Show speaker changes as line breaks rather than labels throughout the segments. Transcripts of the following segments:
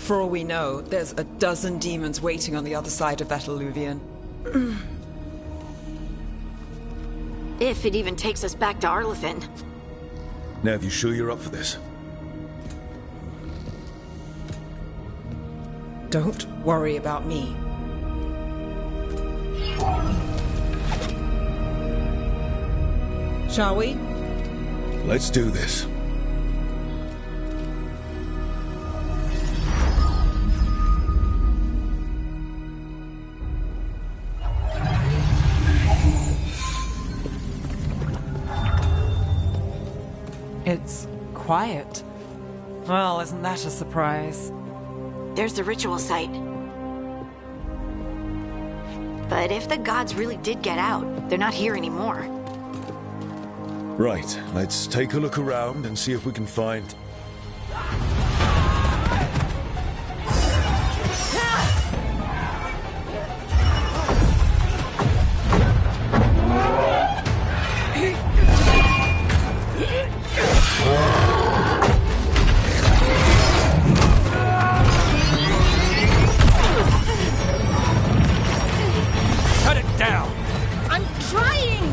For all we know, there's a dozen demons waiting on the other side of that alluvion.
If it even takes us back to Arlathan.
Nav, you sure you're up for this?
Don't worry about me. Shall we?
Let's do this.
It's quiet. Well, isn't that a surprise?
There's the ritual site. But if the gods really did get out, they're not here anymore.
Right, let's take a look around and see if we can find...
Cut it down!
I'm trying!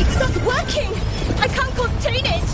It's not working! I can't contain it!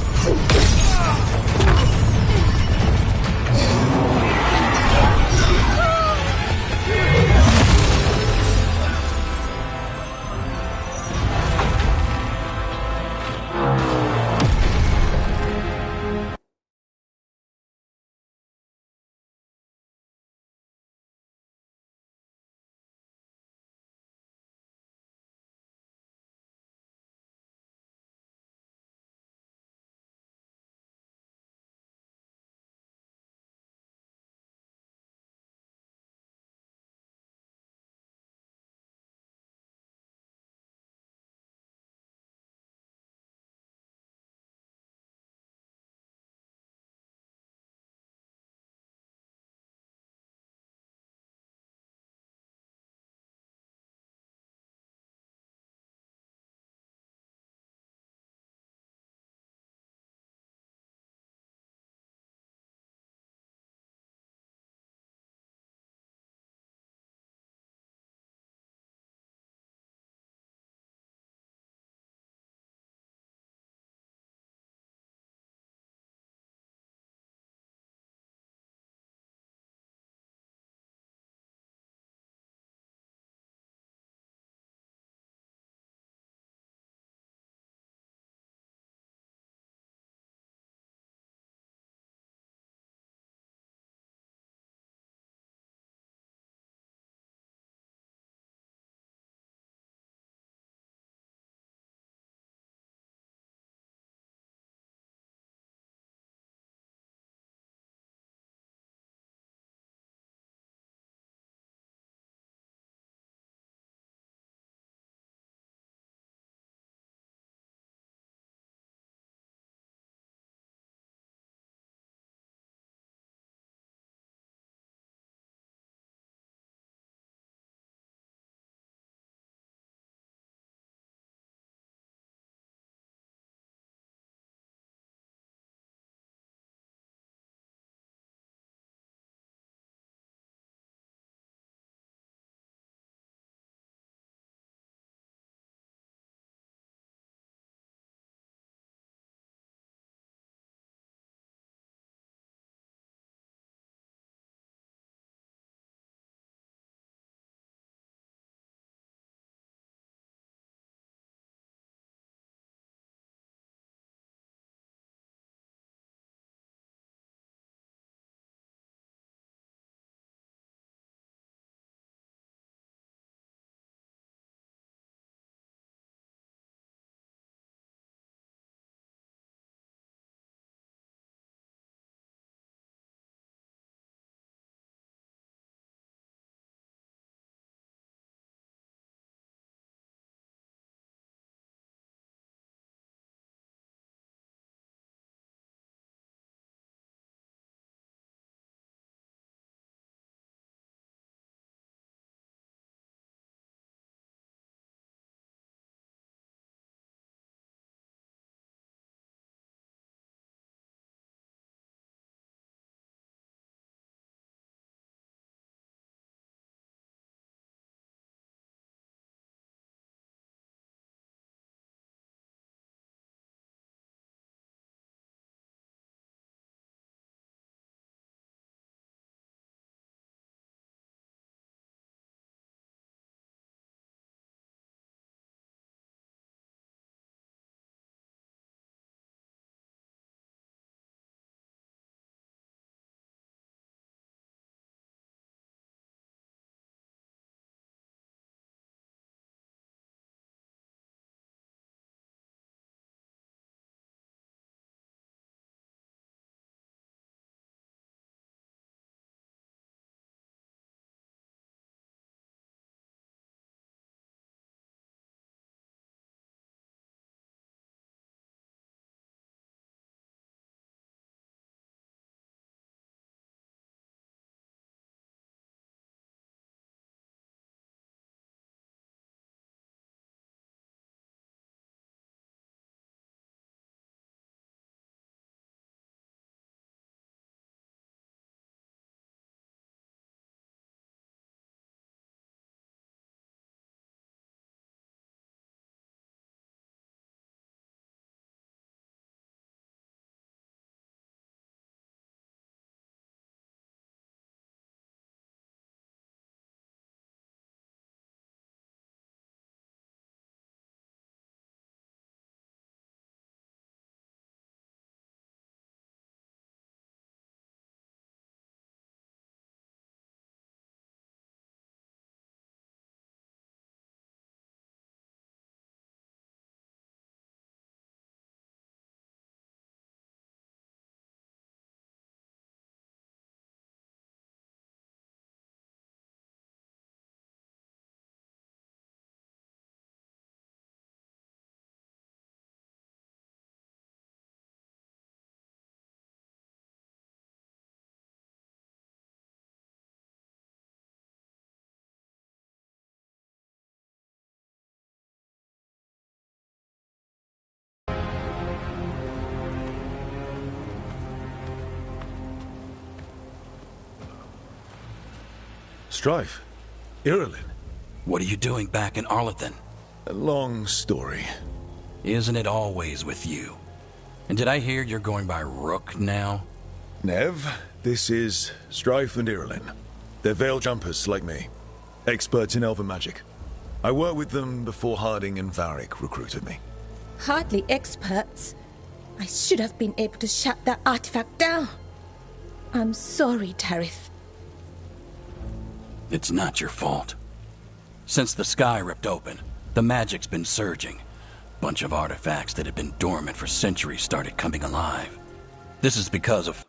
Strife. Irulan.
What are you doing back in Arlathan?
A long story.
Isn't it always with you? And did I hear you're going by Rook now?
Nev, this is Strife and Irulan. They're veil jumpers like me. Experts in elven magic. I worked with them before Harding and Varric recruited me.
Hardly experts. I should have been able to shut that artifact down. I'm sorry, Tarith.
It's not your fault. Since the sky ripped open, the magic's been surging. Bunch of artifacts that had been dormant for centuries started coming alive. This is because of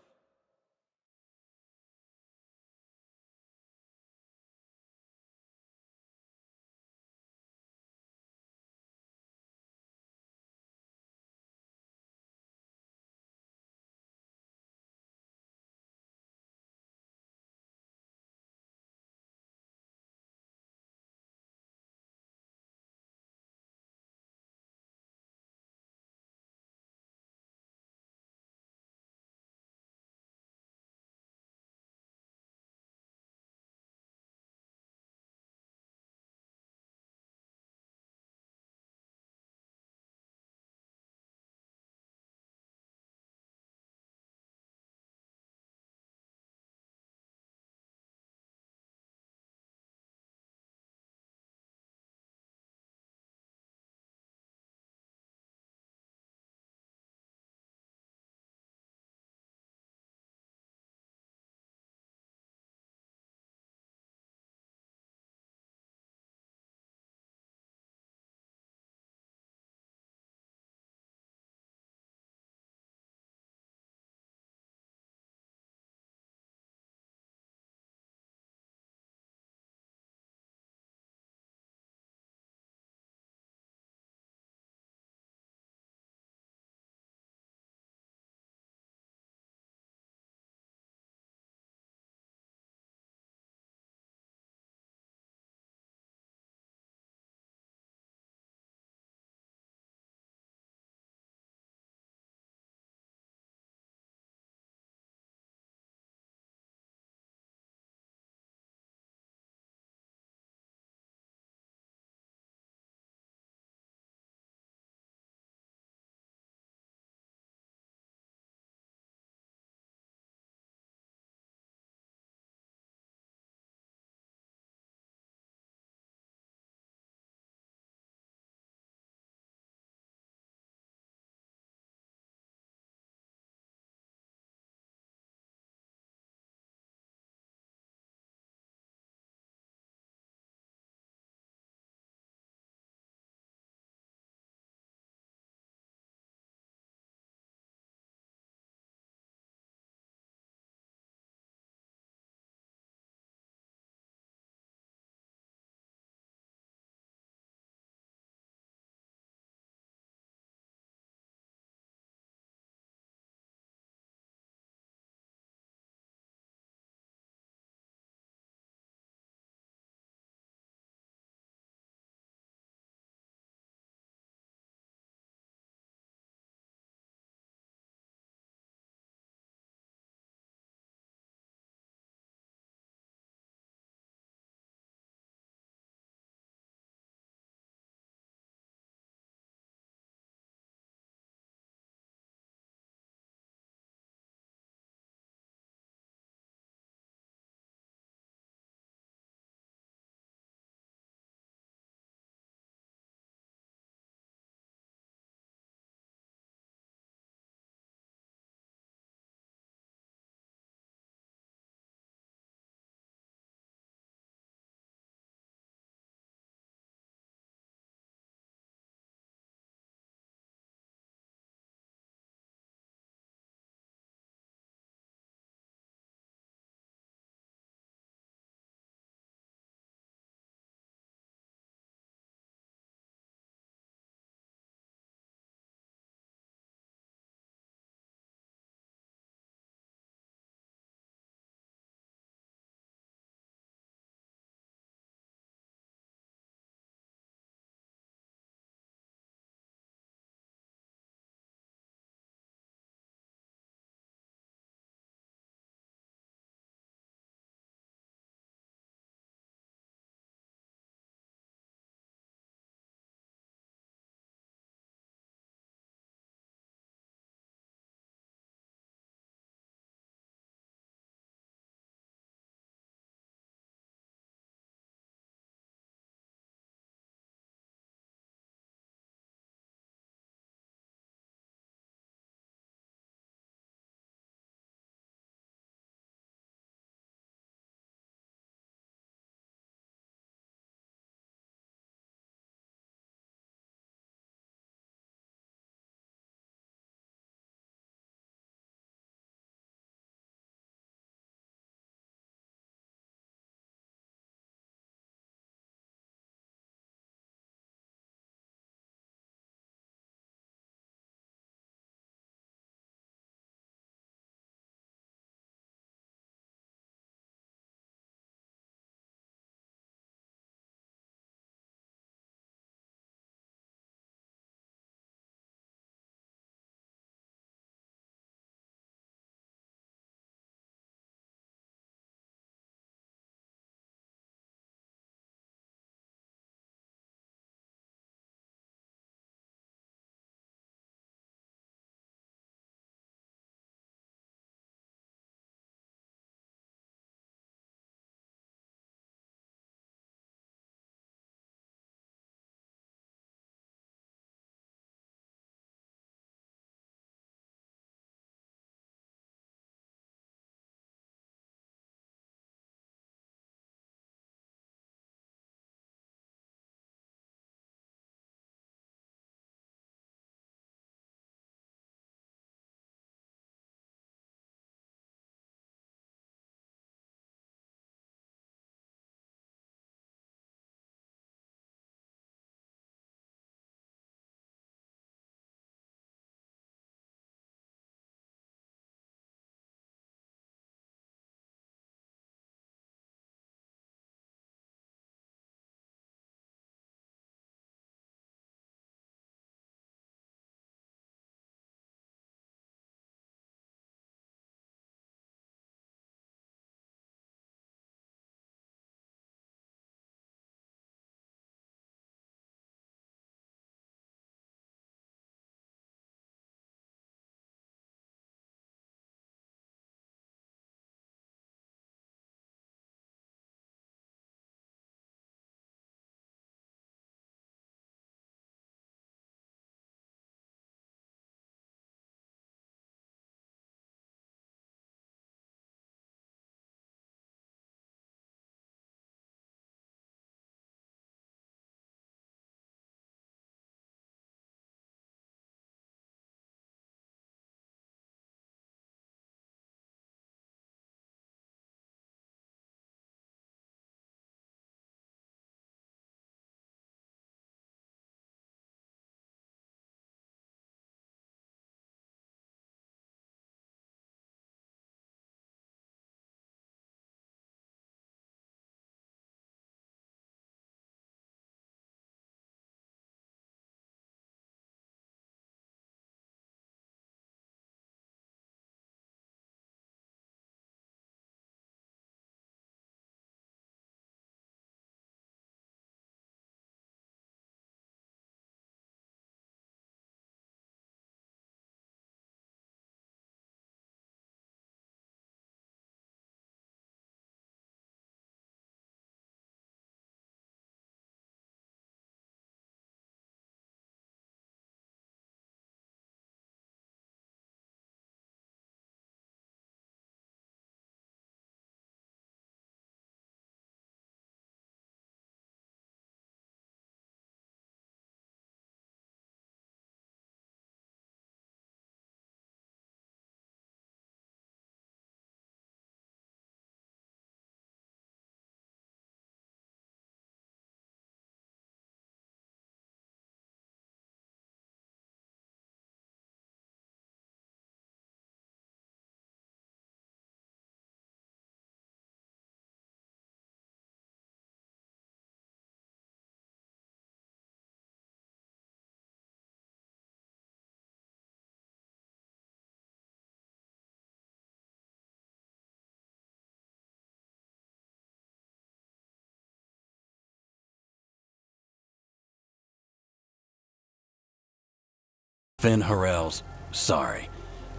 Finn Harel's, sorry,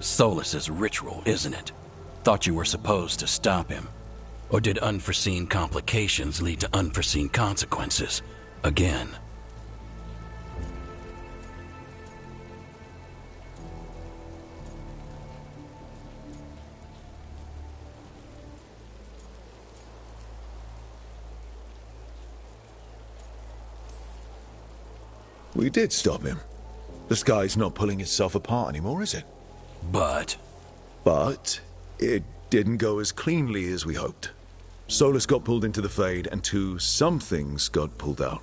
Solus's ritual, isn't it? Thought you were supposed to stop him. Or did unforeseen complications lead to unforeseen consequences? Again.
We did stop him. The sky's not pulling itself apart anymore, is it?
But
But it didn't go as cleanly as we hoped. Solus got pulled into the Fade, and some things got pulled out.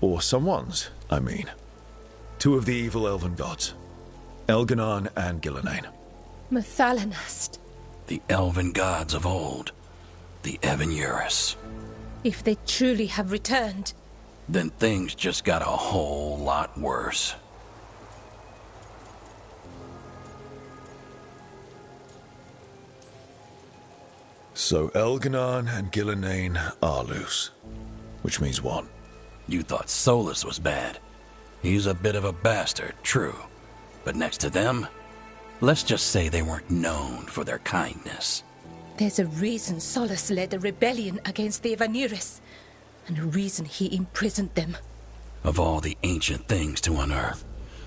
Or someone's, I mean. Two of the evil elven gods. Elganon and Gillenane.
Mathalanast.
the elven gods of old, the Evan-Eurus.
If they truly have returned,
Then things just got a whole lot worse.
So Elganon and Gillenane are loose. Which means what?
You thought Solus was bad. He's a bit of a bastard, true. But next to them, let's just say they weren't known for their kindness.
there's a reason Solus led a rebellion against the Evan-Eurus, and a reason he imprisoned them.
Of all the ancient things to unearth,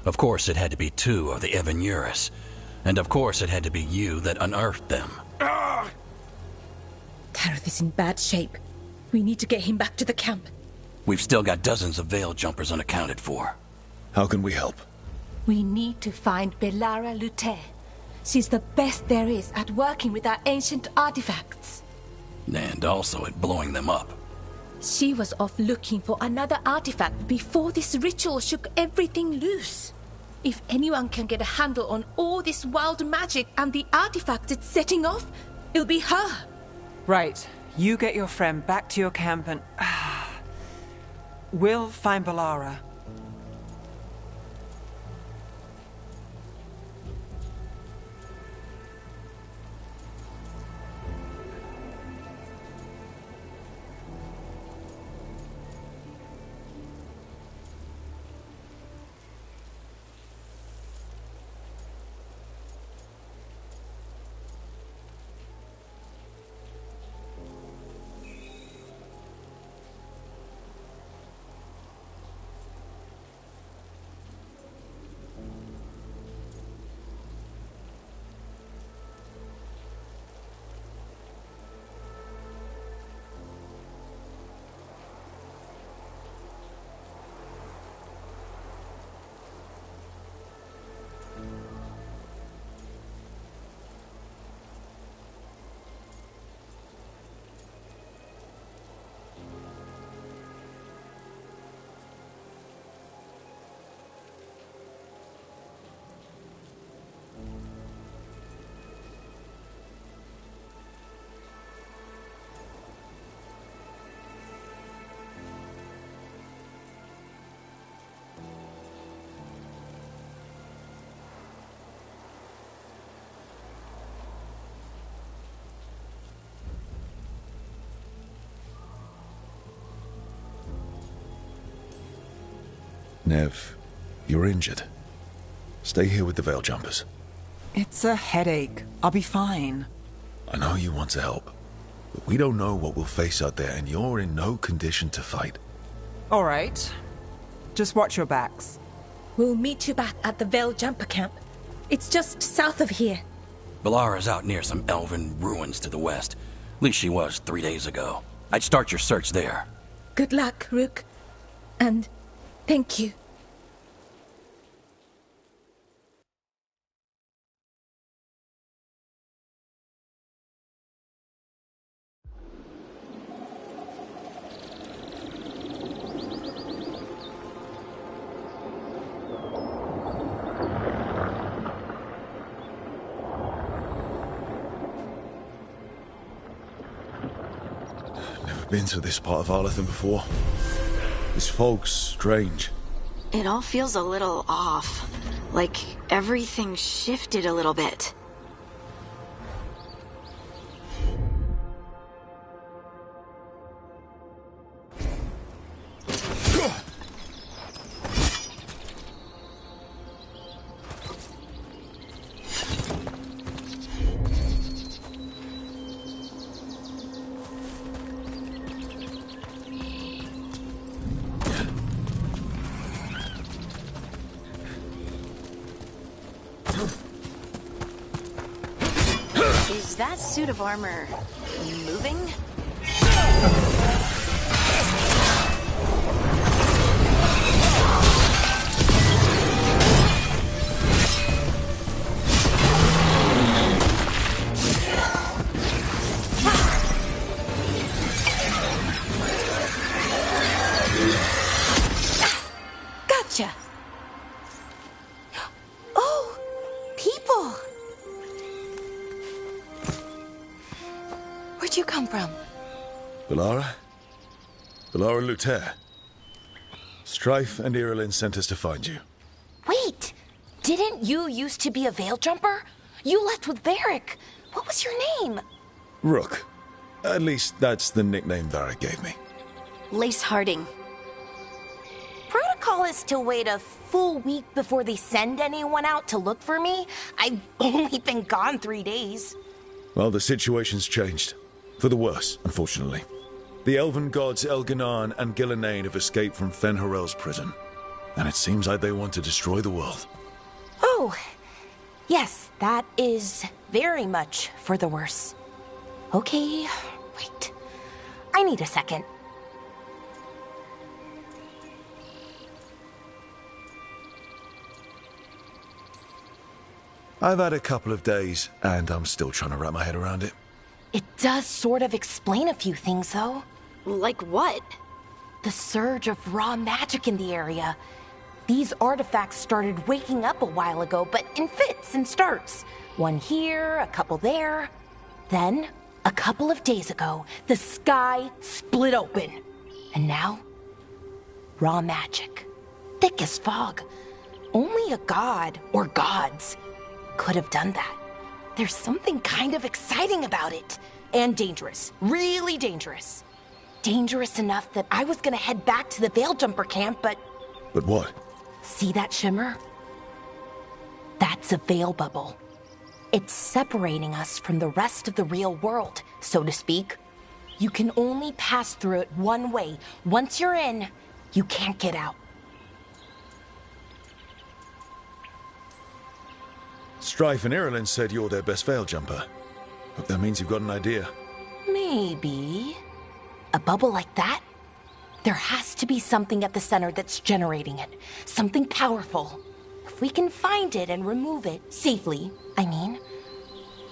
of course it had to be two of the Evan-Eurus. And of course it had to be you that unearthed them.
Tareth is in bad shape. We need to get him back to the camp.
We've still got dozens of Veil Jumpers unaccounted for.
How can we help?
We need to find Belara Lute. She's the best there is at working with our ancient artifacts.
And also at blowing them up.
She was off looking for another artifact before this ritual shook everything loose. If anyone can get a handle on all this wild magic and the artifacts it's setting off, it'll be her.
Right. You get your friend back to your camp and... we'll find Belara.
Nev, you're injured. Stay here with the Veil Jumpers.
It's a headache. I'll be fine.
I know you want to help, but we don't know what we'll face out there, and you're in no condition to fight.
All right. Just watch your backs.
We'll meet you back at the Veil Jumper camp. It's just south of here.
Belara's out near some elven ruins to the west. At least she was 3 days ago. I'd start your search there.
Good luck, Rook. And thank you.
Never been to this part of Arlathan before. This fog's strange.
It all feels a little off. Like everything shifted a little bit. Is that suit of armor moving?
Gotcha. Oh, people. Where'd you come from?
Bellara? Bellara Luther. Strife and Irulan sent us to find you.
Wait! Didn't you used to be a Veil Jumper? You left with Varric. What was your name?
Rook. At least that's the nickname Varric gave me.
Lace Harding.
Protocol is to wait a full week before they send anyone out to look for me. I've only been gone 3 days.
Well, the situation's changed. For the worse, unfortunately. The elven gods Elganan and Gillenane have escaped from Fen'Harel's prison. And it seems like they want to destroy the world.
Oh, yes, that is very much for the worse. Okay, wait. I need a second.
I've had a couple of days, and I'm still trying to wrap my head around it.
It does sort of explain a few things, though.
Like what?
The surge of raw magic in the area. These artifacts started waking up a while ago, but in fits and starts. One here, a couple there. Then, a couple of days ago, the sky split open. And now, raw magic. Thick as fog. Only a god, or gods, could have done that. There's something kind of exciting about it. And dangerous. Really dangerous. Dangerous enough that I was gonna head back to the Veil Jumper camp, but...
But what?
See that shimmer? That's a veil bubble. It's separating us from the rest of the real world, so to speak. You can only pass through it one way. Once you're in, you can't get out.
Strife and Irulan said you're their best Veil Jumper. Hope that means you've got an idea.
Maybe. A bubble like that? There has to be something at the center that's generating it. Something powerful. If we can find it and remove it, safely, I mean,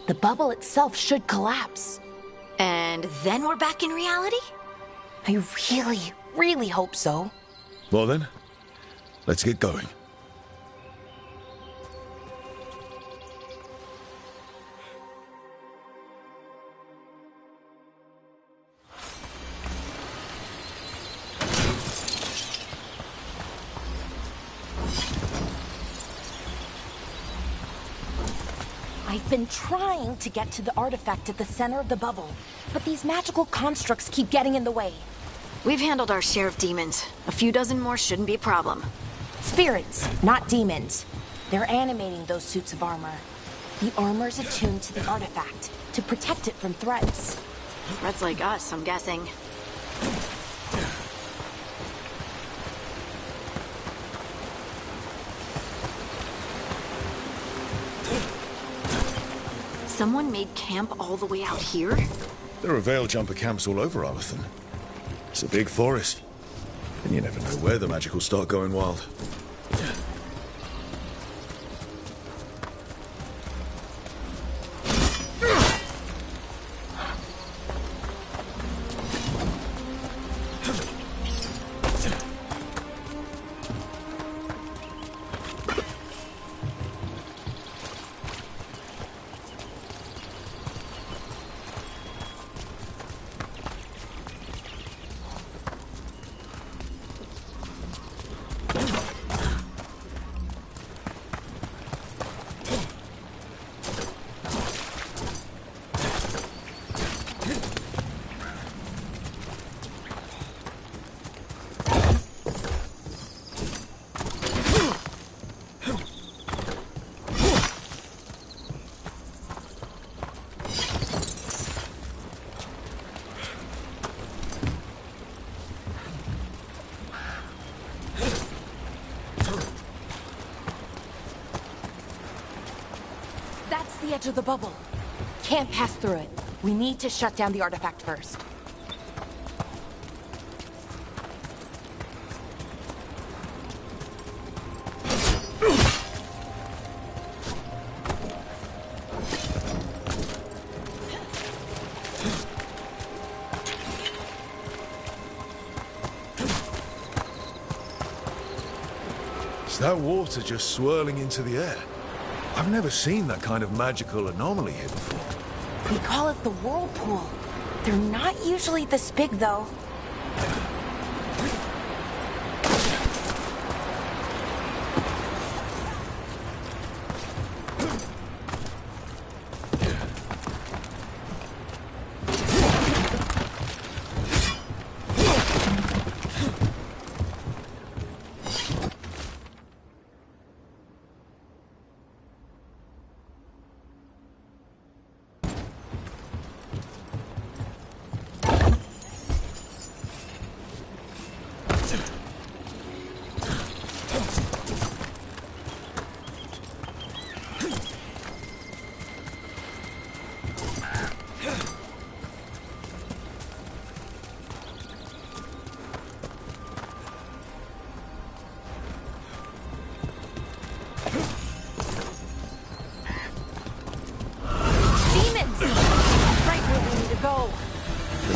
the bubble itself should collapse.
And then we're back in reality?
I really, really hope so.
Well then, let's get going.
I've been trying to get to the artifact at the center of the bubble, but these magical constructs keep getting in the way.
We've handled our share of demons. A few dozen more shouldn't be a problem.
Spirits, not demons. They're animating those suits of armor. The armor's attuned to the artifact to protect it from threats.
Threats like us, I'm guessing. Someone made camp all the way out here?
There are Veil Jumper camps all over Arlathan. It's a big forest. And you never know where the magic will start going wild.
That's the edge of the bubble. can't pass through it. We need to shut down the artifact first.
Is that water just swirling into the air? I've never seen that kind of magical anomaly here before.
We call it the whirlpool. They're not usually this big, though.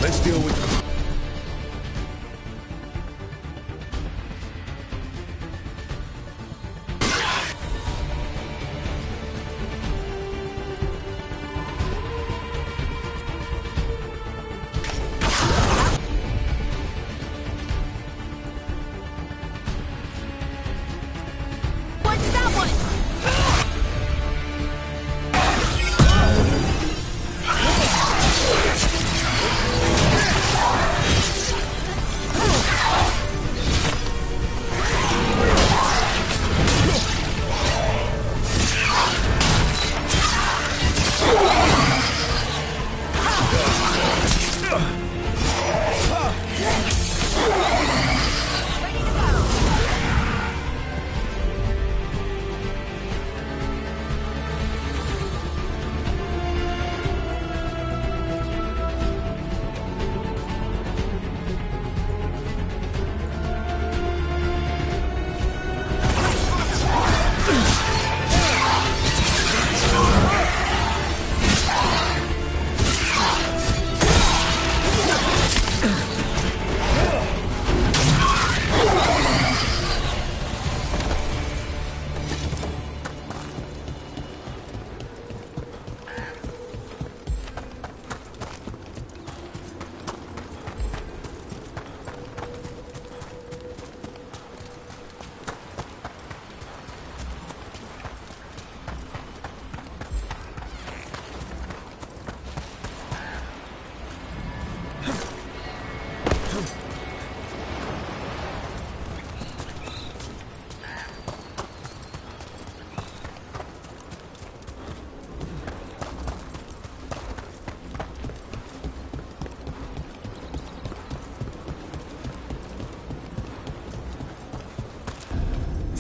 Let's deal with them.
What's that one?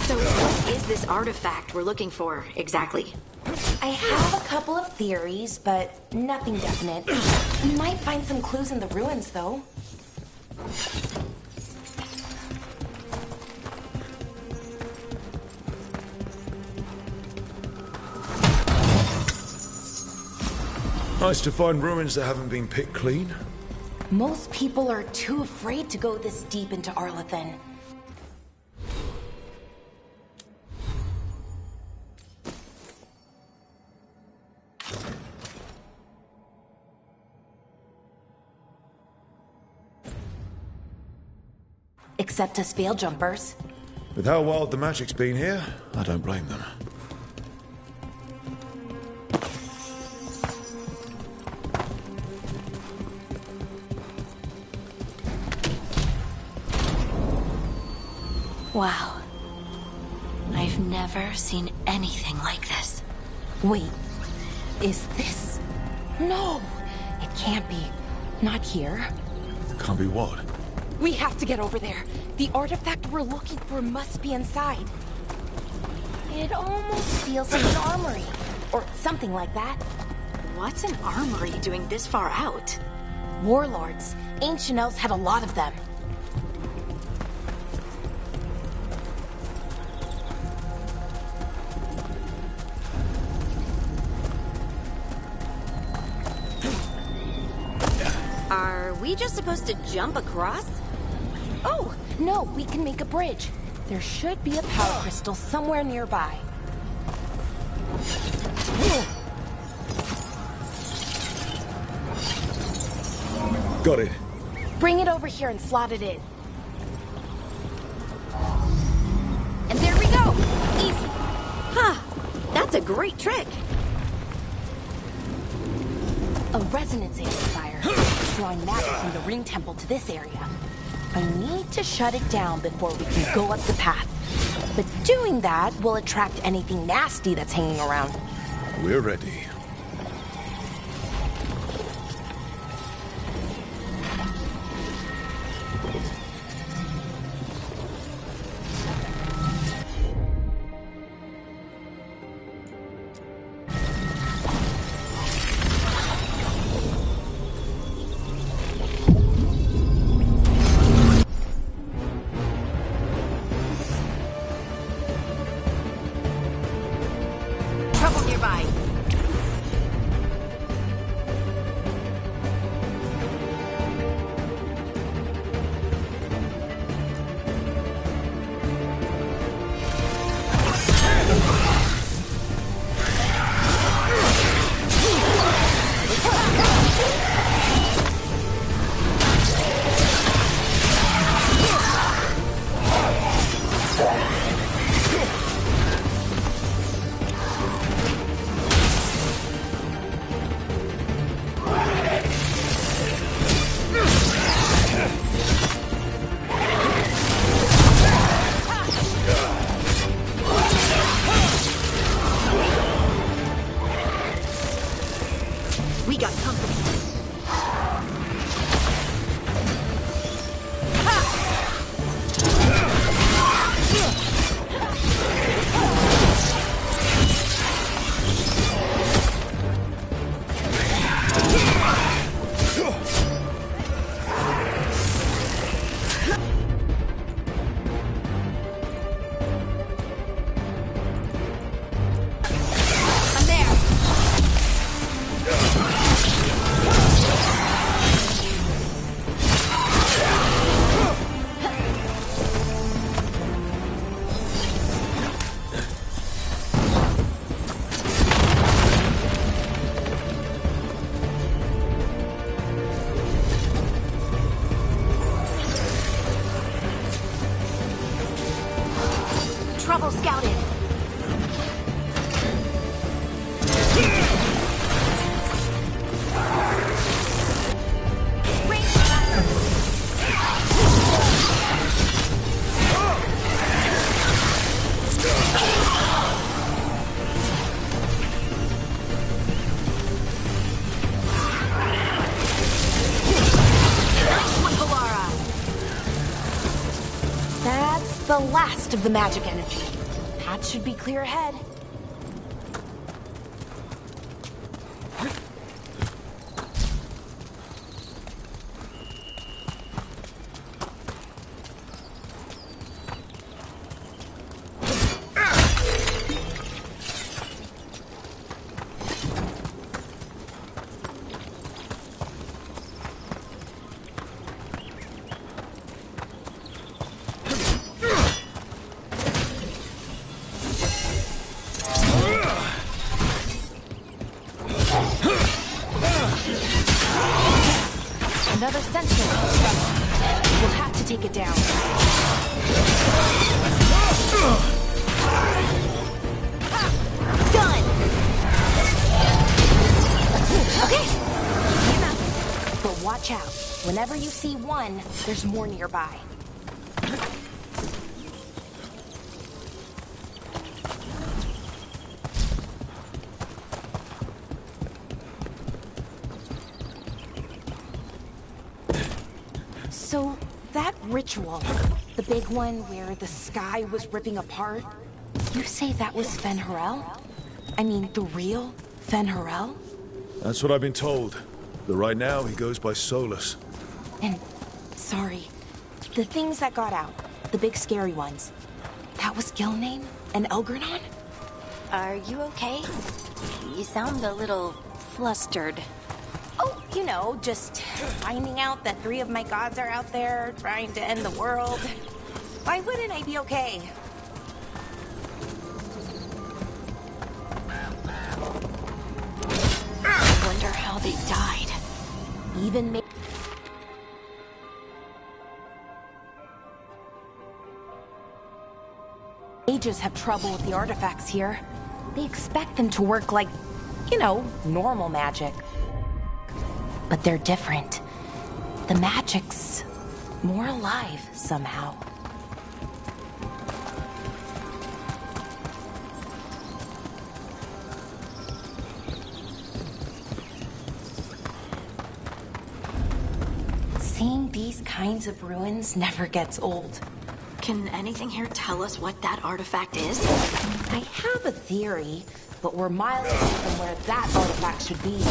So what is this artifact we're looking for, exactly?
I have a couple of theories, but nothing definite. We might find some clues in the ruins, though.
Nice to find ruins that haven't been picked clean.
Most people are too afraid to go this deep into Arlathan. Except us veil jumpers.
With how wild the magic's been here, I don't blame them.
Wow. I've never seen anything like this.
Wait, is this? No, it can't be. Not here.
Can't be what?
We have to get over there. The artifact we're looking for must be inside. It almost feels like an armory, or something like that.
What's an armory doing this far out?
Warlords. Ancient elves had a lot of them.
Are we just supposed to jump across?
Oh, no, we can make a bridge. There should be a power crystal somewhere nearby.
Got it.
Bring it over here and slot it in. And there we go! Easy.
Huh. That's a great trick.
A resonance amplifier. Drawing magic from the ring temple to this area. I need to shut it down before we can go up the path. But doing that will attract anything nasty that's hanging around.
We're ready.
Trouble nearby. We got company. I'm there. Trouble scouted. Nice one, Valara.
That's the last of the magic energy. Path should be clear ahead. Another sentinel. We'll have to take it down.
Done. Okay.
But watch out. Whenever you see one, there's more nearby. So, that ritual, the big one where the sky was ripping apart, you say that was Fen'Harel? I mean, the real Fen'Harel?
That's what I've been told. But right now, he goes by Solus.
And, sorry, the things that got out, the big scary ones, that was Gilnane and Elgranon?
Are you okay? You sound a little flustered.
Oh, you know, just finding out that 3 of my gods are out there trying to end the world. Why wouldn't I be okay?
I wonder how they died.
Even mages have trouble with the artifacts here. They expect them to work like, you know, normal magic. But they're different. The magic's more alive somehow. Seeing these kinds of ruins never gets old.
Can anything here tell us what that artifact is?
I have a theory, but we're miles away from where that artifact should be.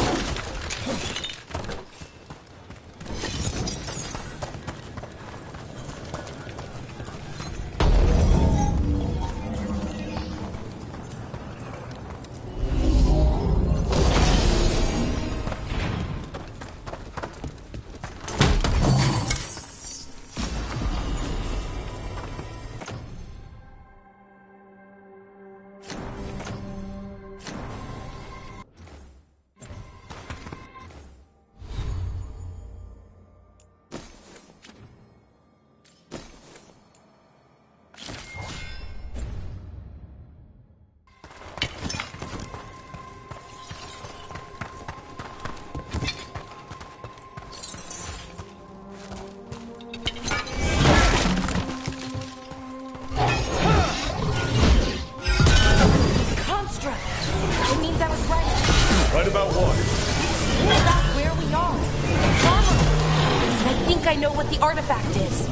Right about what?
About where we are. And I think I know what the artifact is.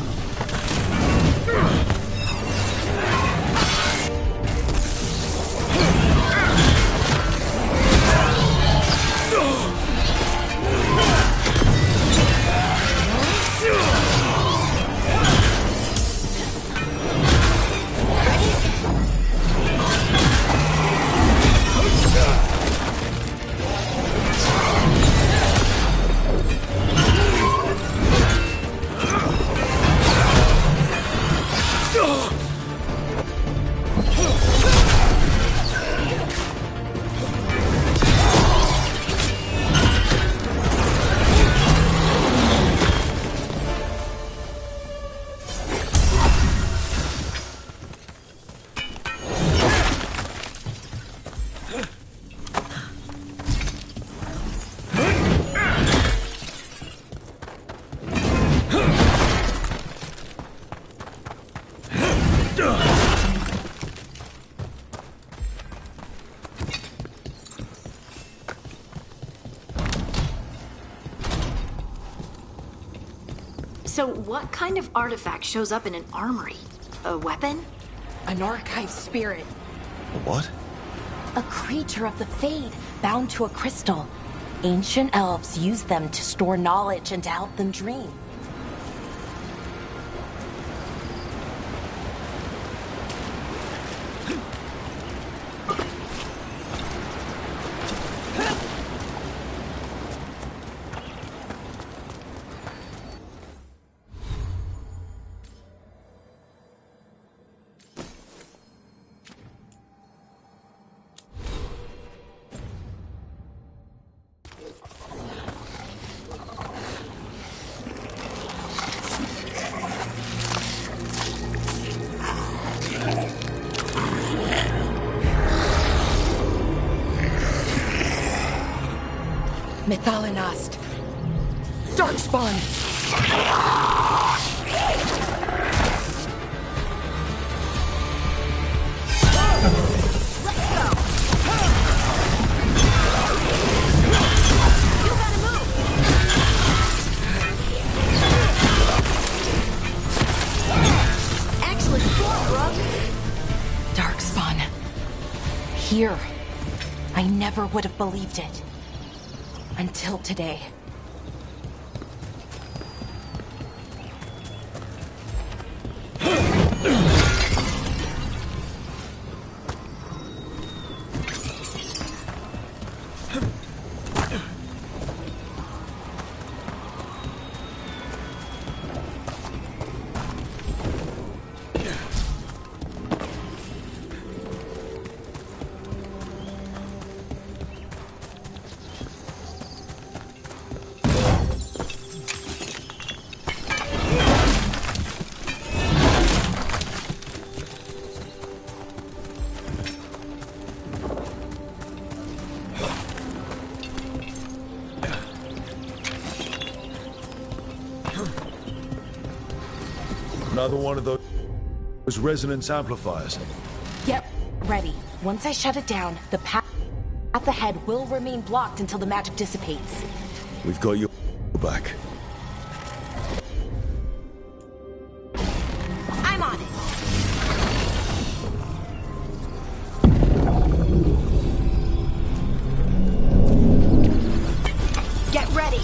So what kind of artifact shows up in an armory? A weapon?
An archive spirit.
What?
A creature of the Fade, bound to a crystal. Ancient elves use them to store knowledge and to help them dream. Methalinast. Darkspawn.
Let's go! You gotta move! Excellent form, Brooke!
Darkspawn. Here. I never would have believed it. Until today.
Another one of those resonance amplifiers.
Get ready. Once I shut it down, the path ahead will remain blocked until the magic dissipates.
We've got your back.
I'm on it. Get ready.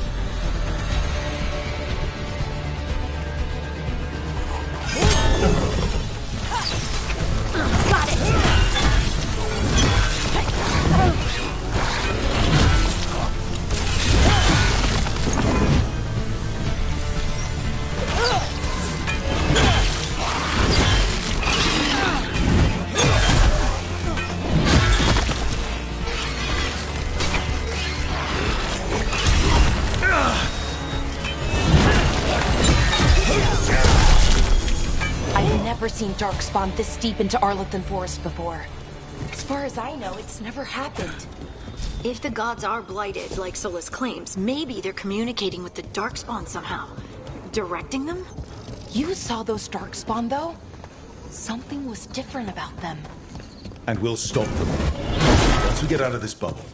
Got it. I've never seen Darkspawn this deep into Arlathan Forest before. As far as I know, it's never happened.
If the gods are blighted, like Solus claims, maybe they're communicating with the Darkspawn somehow. Directing them?
You saw those Darkspawn, though? Something was different about them.
And we'll stop them. Once we get out of this bubble.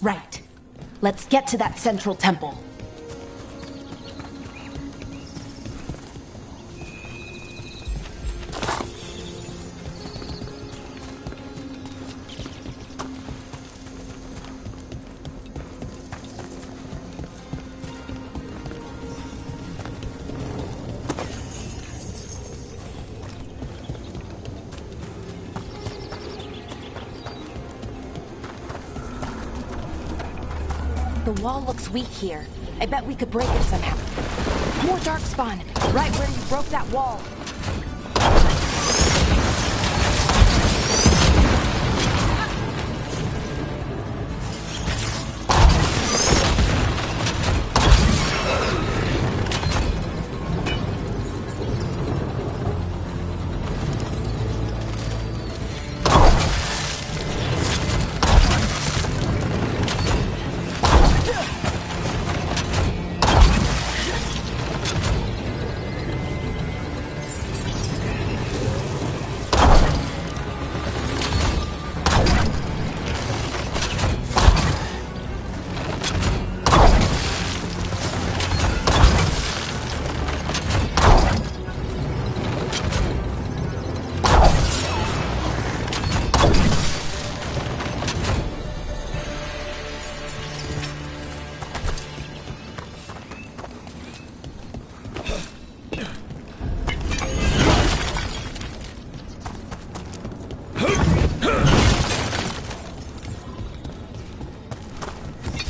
Right. Let's get to that central temple. The wall looks weak here. I bet we could break it somehow. More Darkspawn, right where you broke that wall.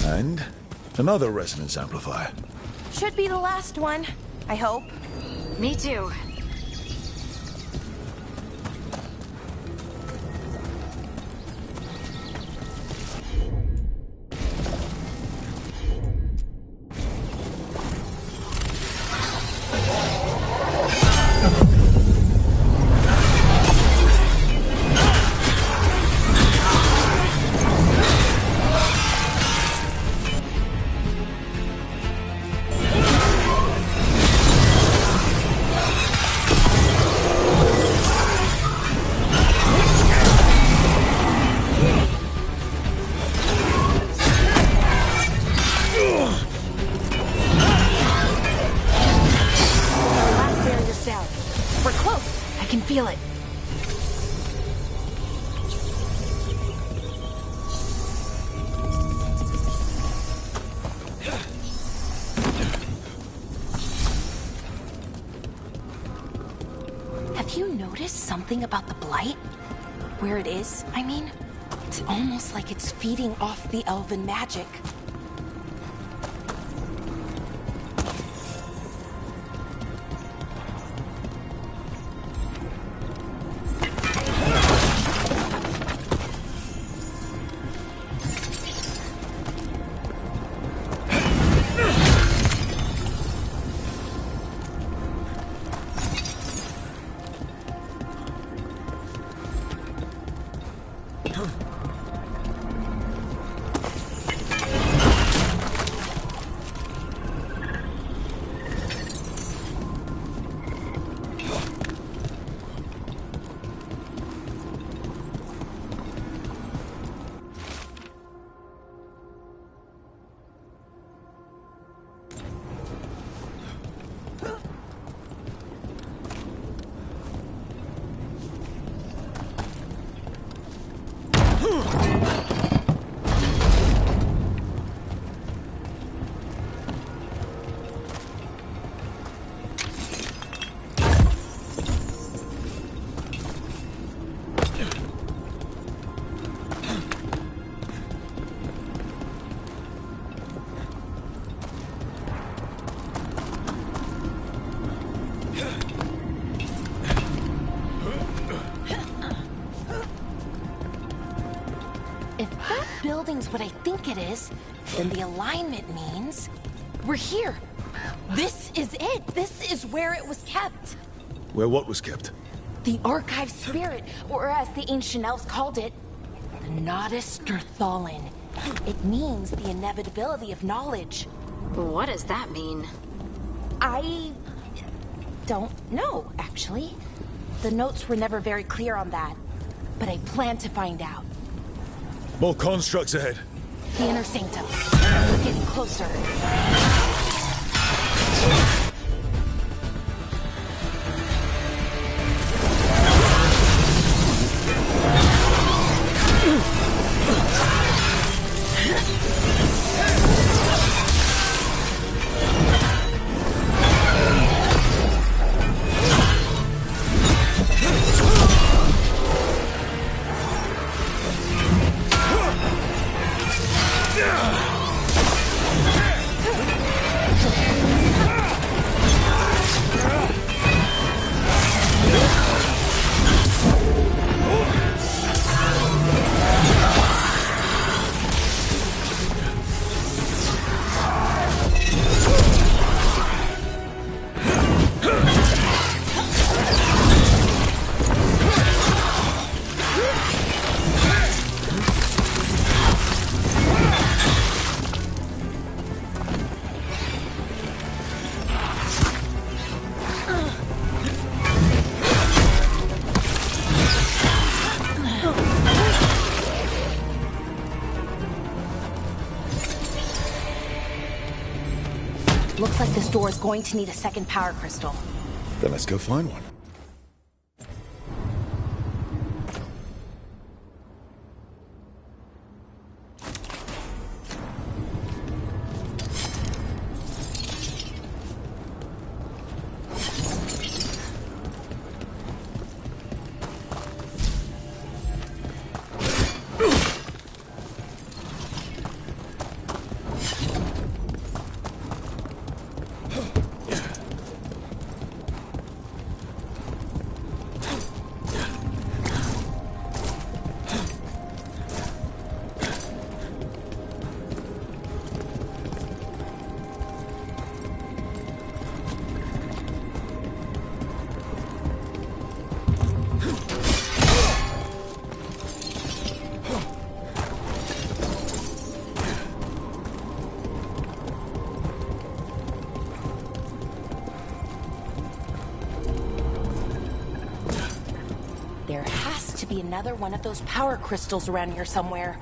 And another resonance amplifier.
Should be the last one, I hope.
Me too.
Feel it. Have you noticed something about the Blight? Where it is, I mean? It's almost like it's feeding off the elven magic. Building's what I think it is, then the alignment means we're here. This is it. This is where it was kept.
Where what was kept?
The Archive Spirit, or as the ancient elves called it, the Nodus Sturthalin. It means the inevitability of knowledge.
What does that mean?
I don't know, actually. The notes were never very clear on that, but I plan to find out.
More constructs ahead.
The Inner Sanctum. We're getting closer. Looks like this door is going to need a second power crystal.
Then let's go find one.
There has to be another one of those power crystals around here somewhere.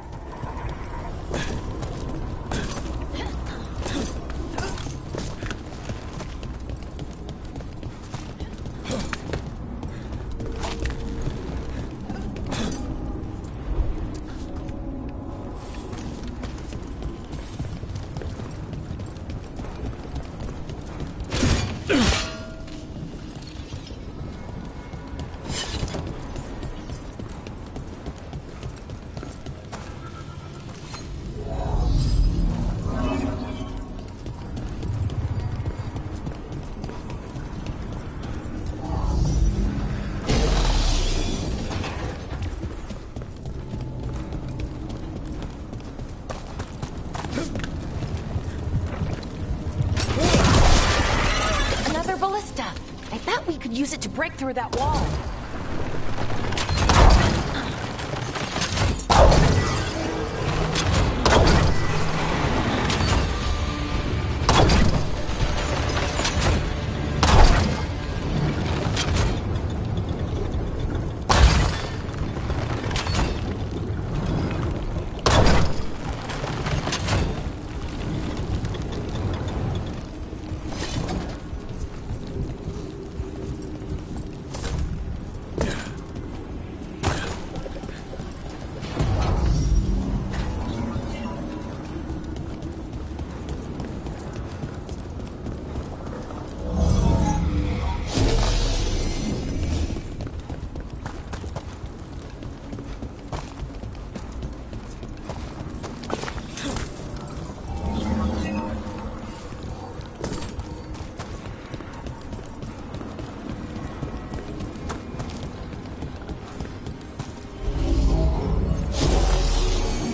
could use it to break through that wall.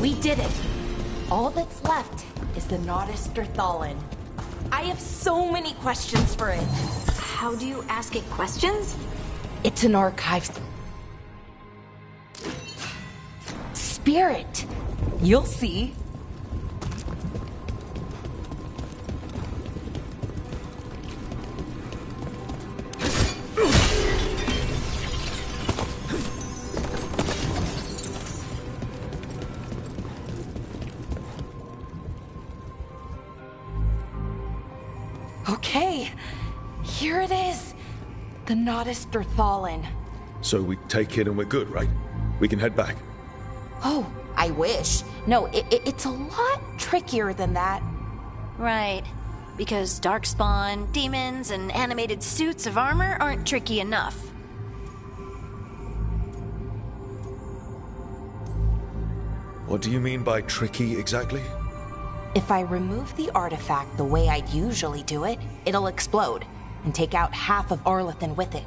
We did it. All that's left is the Nodus Derthalin. I have so many questions for it.
How do you ask it questions?
It's an archive. Spirit. You'll see. Okay, here it is. The Nodus Derthalin.
So we take it and we're good, right? We can head back.
Oh, I wish. No, it's a lot trickier than that.
Right. Because darkspawn, demons, and animated suits of armor aren't tricky enough.
What do you mean by tricky exactly?
If I remove the artifact the way I'd usually do it, it'll explode and take out half of Arlathan with it.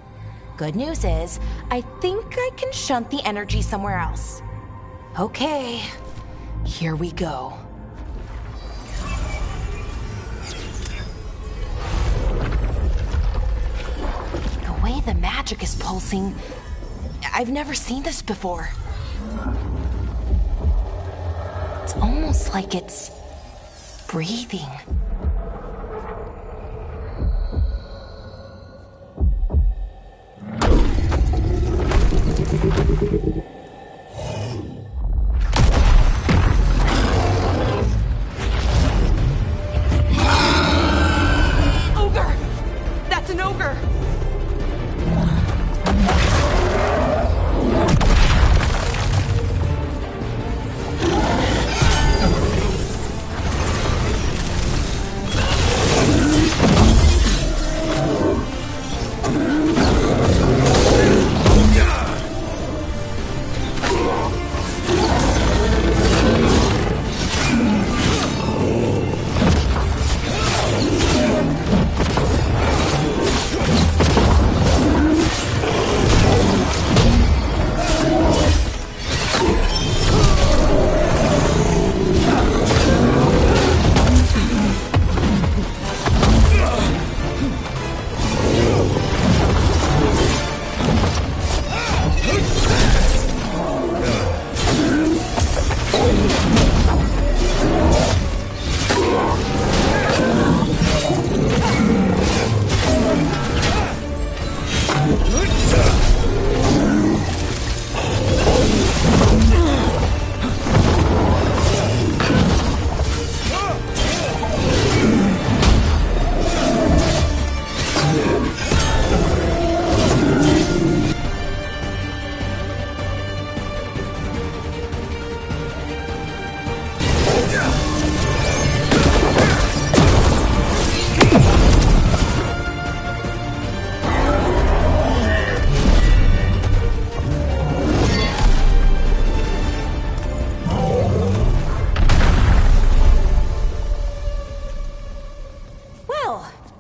Good news is, I think I can shunt the energy somewhere else. Okay, here we go. The way the magic is pulsing, I've never seen this before. It's almost like it's breathing. Ogre! That's an ogre!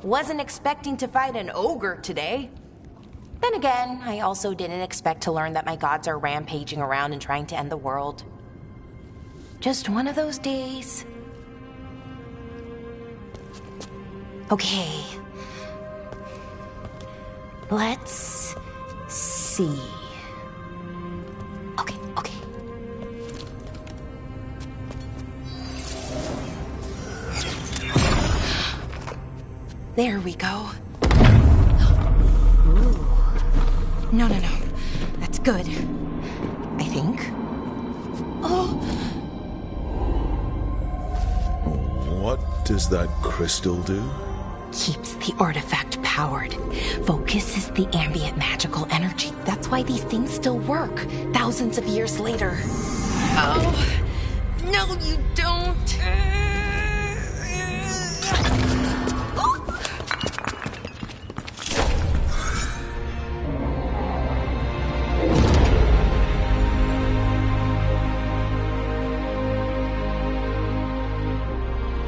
Wasn't expecting to fight an ogre today. Then again, I also didn't expect to learn that my gods are rampaging around and trying to end the world. Just one of those days. Okay. Let's see. Okay. There we go. Ooh. No. That's good. I think.
What does that crystal do?
Keeps the artifact powered. Focuses the ambient magical energy. That's why these things still work, thousands of years later. Oh, no, you don't.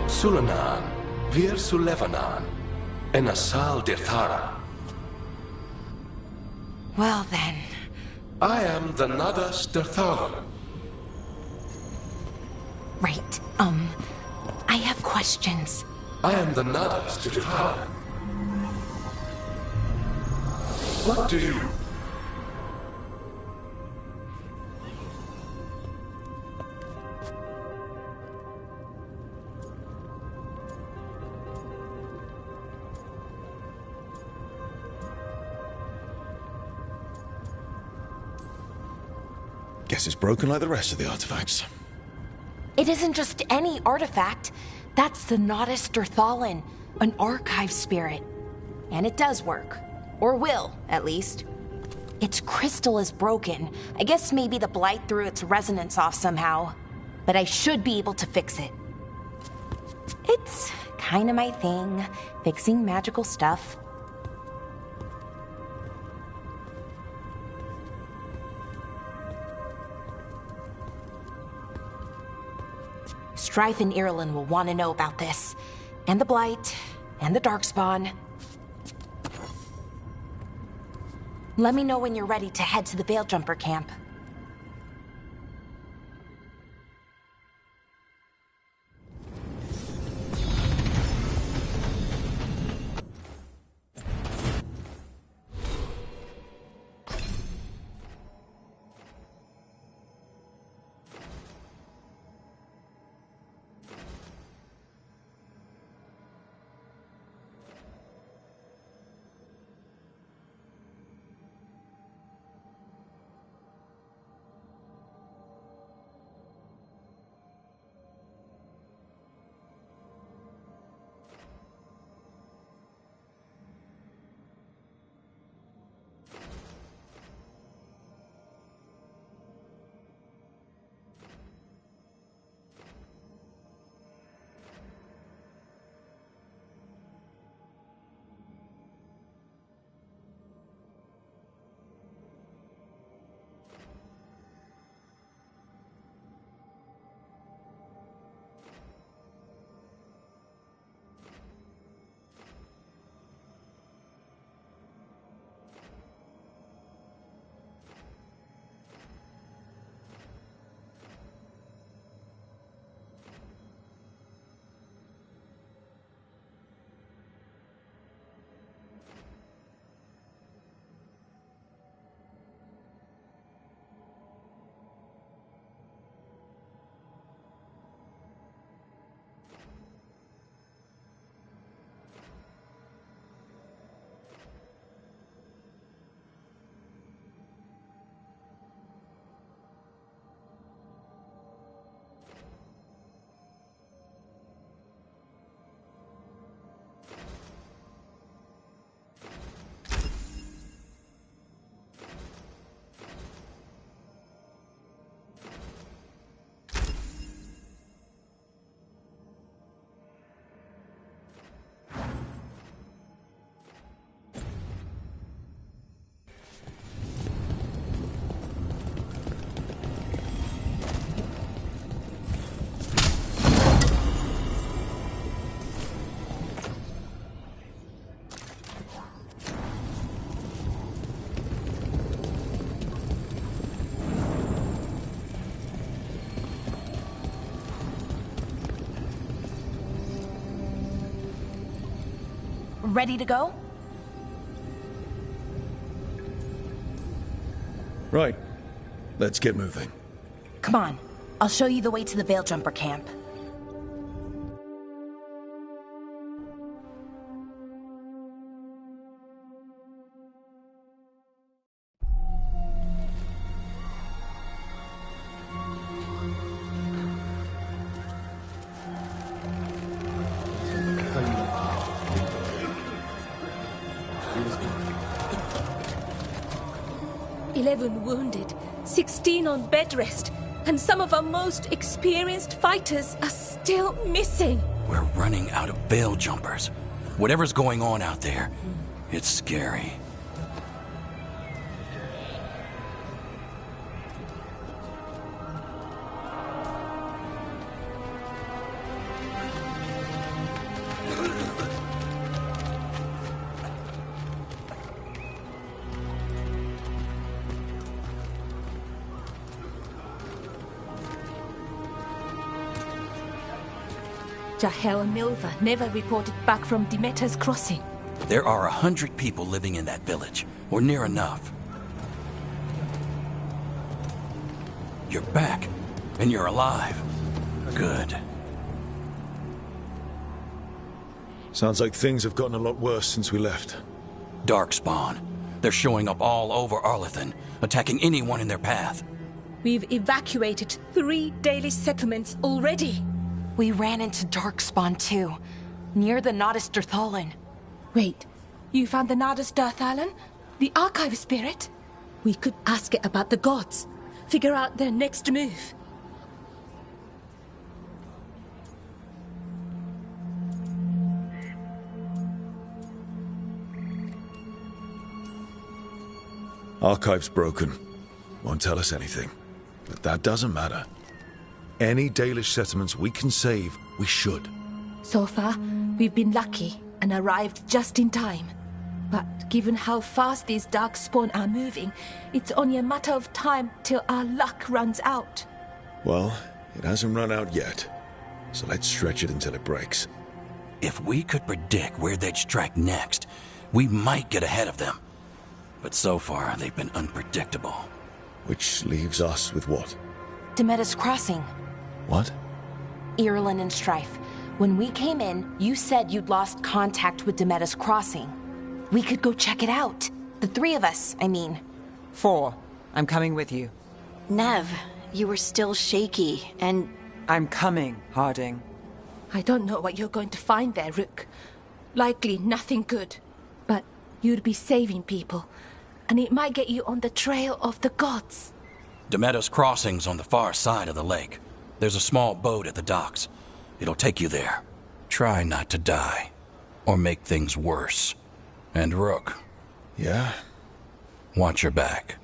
Sulanan, Vir Sulevanan, and Asal Dirthara.
Well then.
I am the Nadas Dirthalan.
Right, I have questions.
I am the Nadas Dirthalan. What do you...
Guess it's broken like the rest of the artifacts.
It isn't just any artifact. That's the Nadas Dirthalan, an archive spirit. And it does work. Or will, at least. Its crystal is broken. I guess maybe the blight threw its resonance off somehow. But I should be able to fix it. It's kinda my thing, fixing magical stuff. Strife and Irulan will want to know about this. And the Blight, and the Darkspawn. Let me know when you're ready to head to the Veil-Jumper camp. Ready to go?
Right. Let's get moving.
Come on, I'll show you the way to the Veil Jumper camp.
Wounded, 16 on bed rest, and some of our most experienced fighters are still missing.
We're running out of Veil Jumpers. Whatever's going on out there, it's scary.
Jahel and Milva never reported back from Demeter's Crossing.
There are 100 people living in that village, or near enough. You're back, and you're alive. Good.
Sounds like things have gotten a lot worse since we left.
Darkspawn. They're showing up all over Arlathan, attacking anyone in their path.
We've evacuated 3 Dalish settlements already.
We ran into Darkspawn too, near the Nodus Dirthalan.
Wait, you found the Nodus Dirthalan? The Archive Spirit? We could ask it about the gods. Figure out their next move.
Archive's broken. Won't tell us anything. But that doesn't matter. Any Dalish settlements we can save, we should.
So far, we've been lucky and arrived just in time. But given how fast these Darkspawn are moving, it's only a matter of time till our luck runs out.
Well, it hasn't run out yet. So let's stretch it until it breaks.
If we could predict where they'd strike next, we might get ahead of them. But so far, they've been unpredictable.
Which leaves us with what?
Demeter's Crossing.
What?
Irulan and Strife. When we came in, you said you'd lost contact with Demeter's Crossing. We could go check it out. The 3 of us, I mean.
4. I'm coming with you.
Nev, you were still shaky, and...
I'm coming, Harding.
I don't know what you're going to find there, Rook. Likely nothing good. But you'd be saving people, and it might get you on the trail of the gods.
Demeter's Crossing's on the far side of the lake. There's a small boat at the docks. It'll take you there. Try not to die, or make things worse. And Rook.
Yeah?
Watch your back.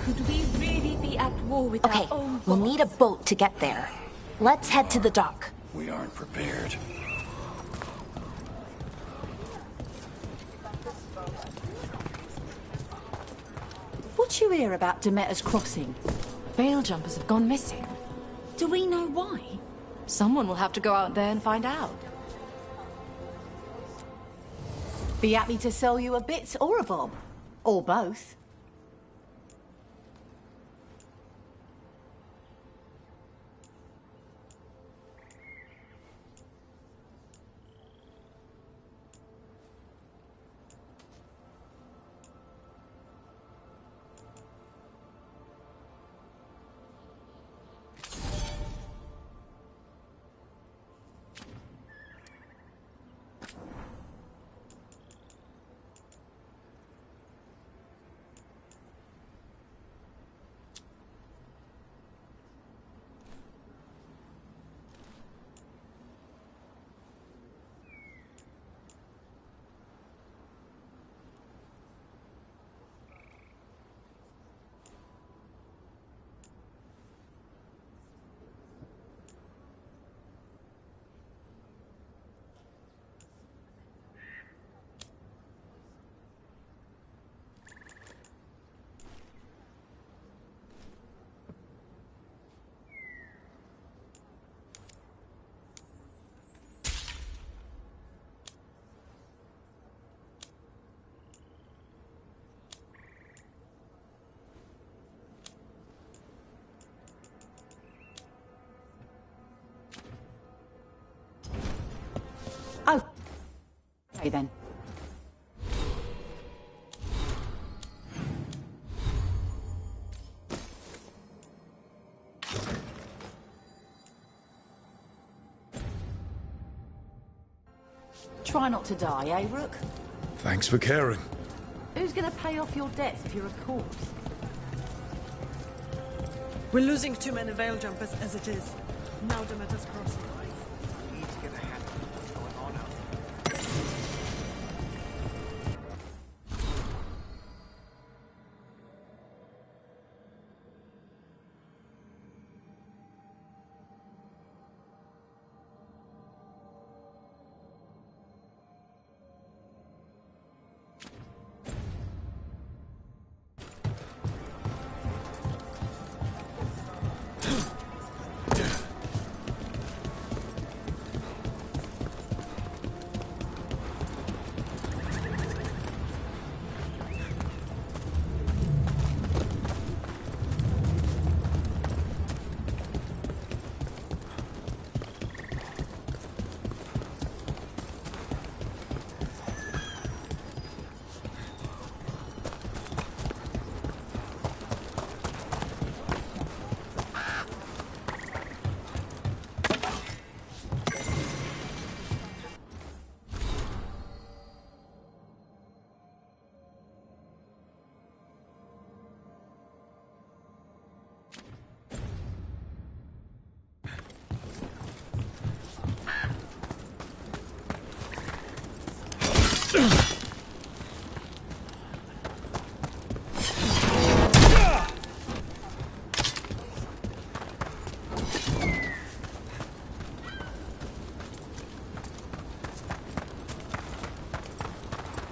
Could we really be at war with
Okay,
our own
we'll
gods?
need a boat to get there. Let's head to the dock.
We aren't prepared.
What you hear about Demeter's Crossing? Veil Jumpers have gone missing. Do we know why? Someone will have to go out there and find out. Be happy to sell you a bit or a bob. Or both. Okay then. Try not to die, eh, Rook?
Thanks for caring.
Who's gonna pay off your debts if you're a corpse?
We're losing too many veil jumpers as it is. Now Demeter's crossing.
We need to get a handle on what's going on out there.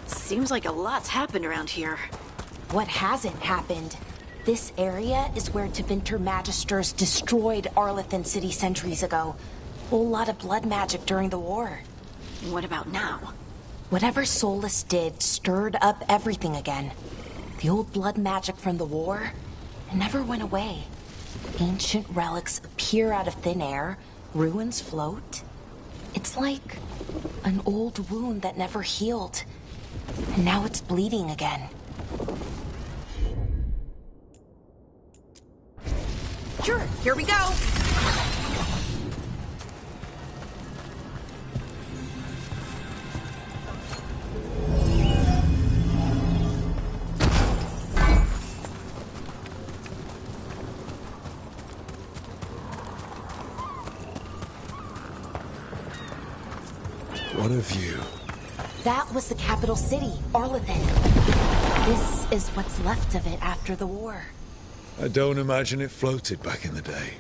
Seems like a lot's happened around here.
What hasn't happened? This area is where Tevinter Magisters destroyed Arlathan City centuries ago. Whole lot of blood magic during the war.
What about now?
Whatever Solus did stirred up everything again. The old blood magic from the war, it never went away. Ancient relics appear out of thin air, ruins float. It's like an old wound that never healed. And now it's bleeding again.
Sure, here we go.
What a view.
That was the capital city, Arlathan. This is what's left of it after the war.
I don't imagine it floated back in the day.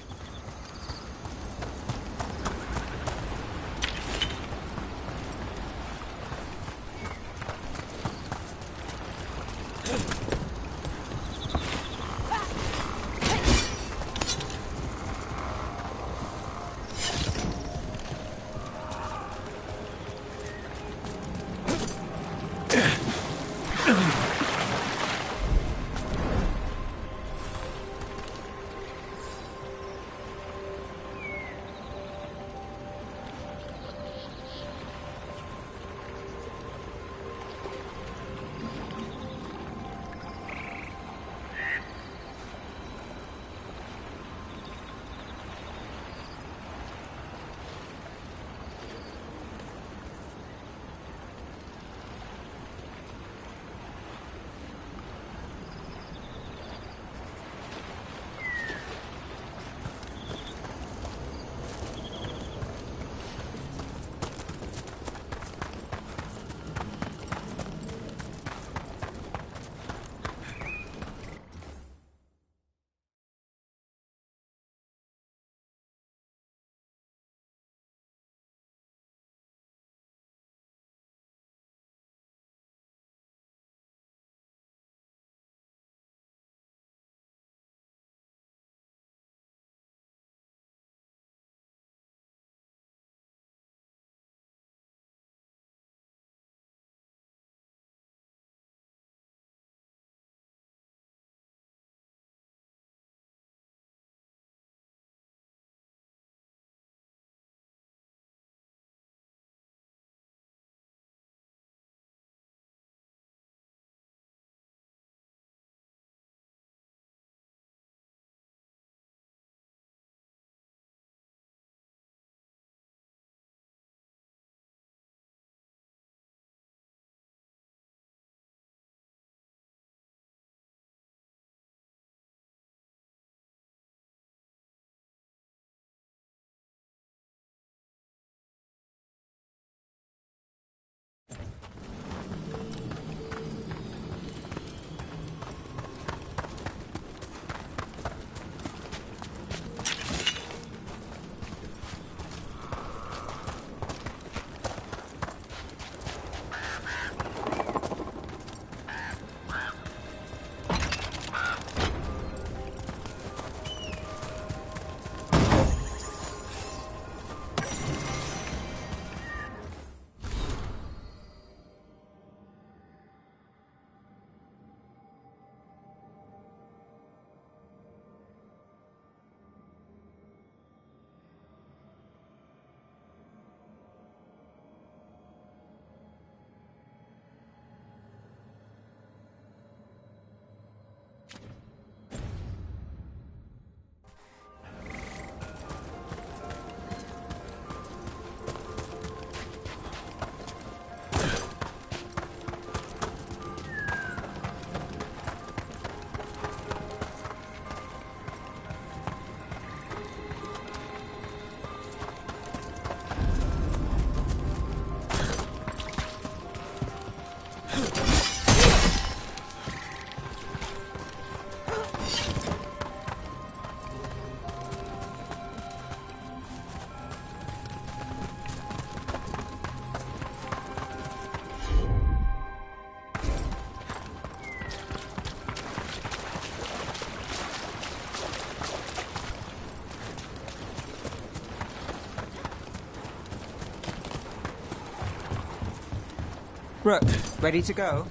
Rook, ready to go?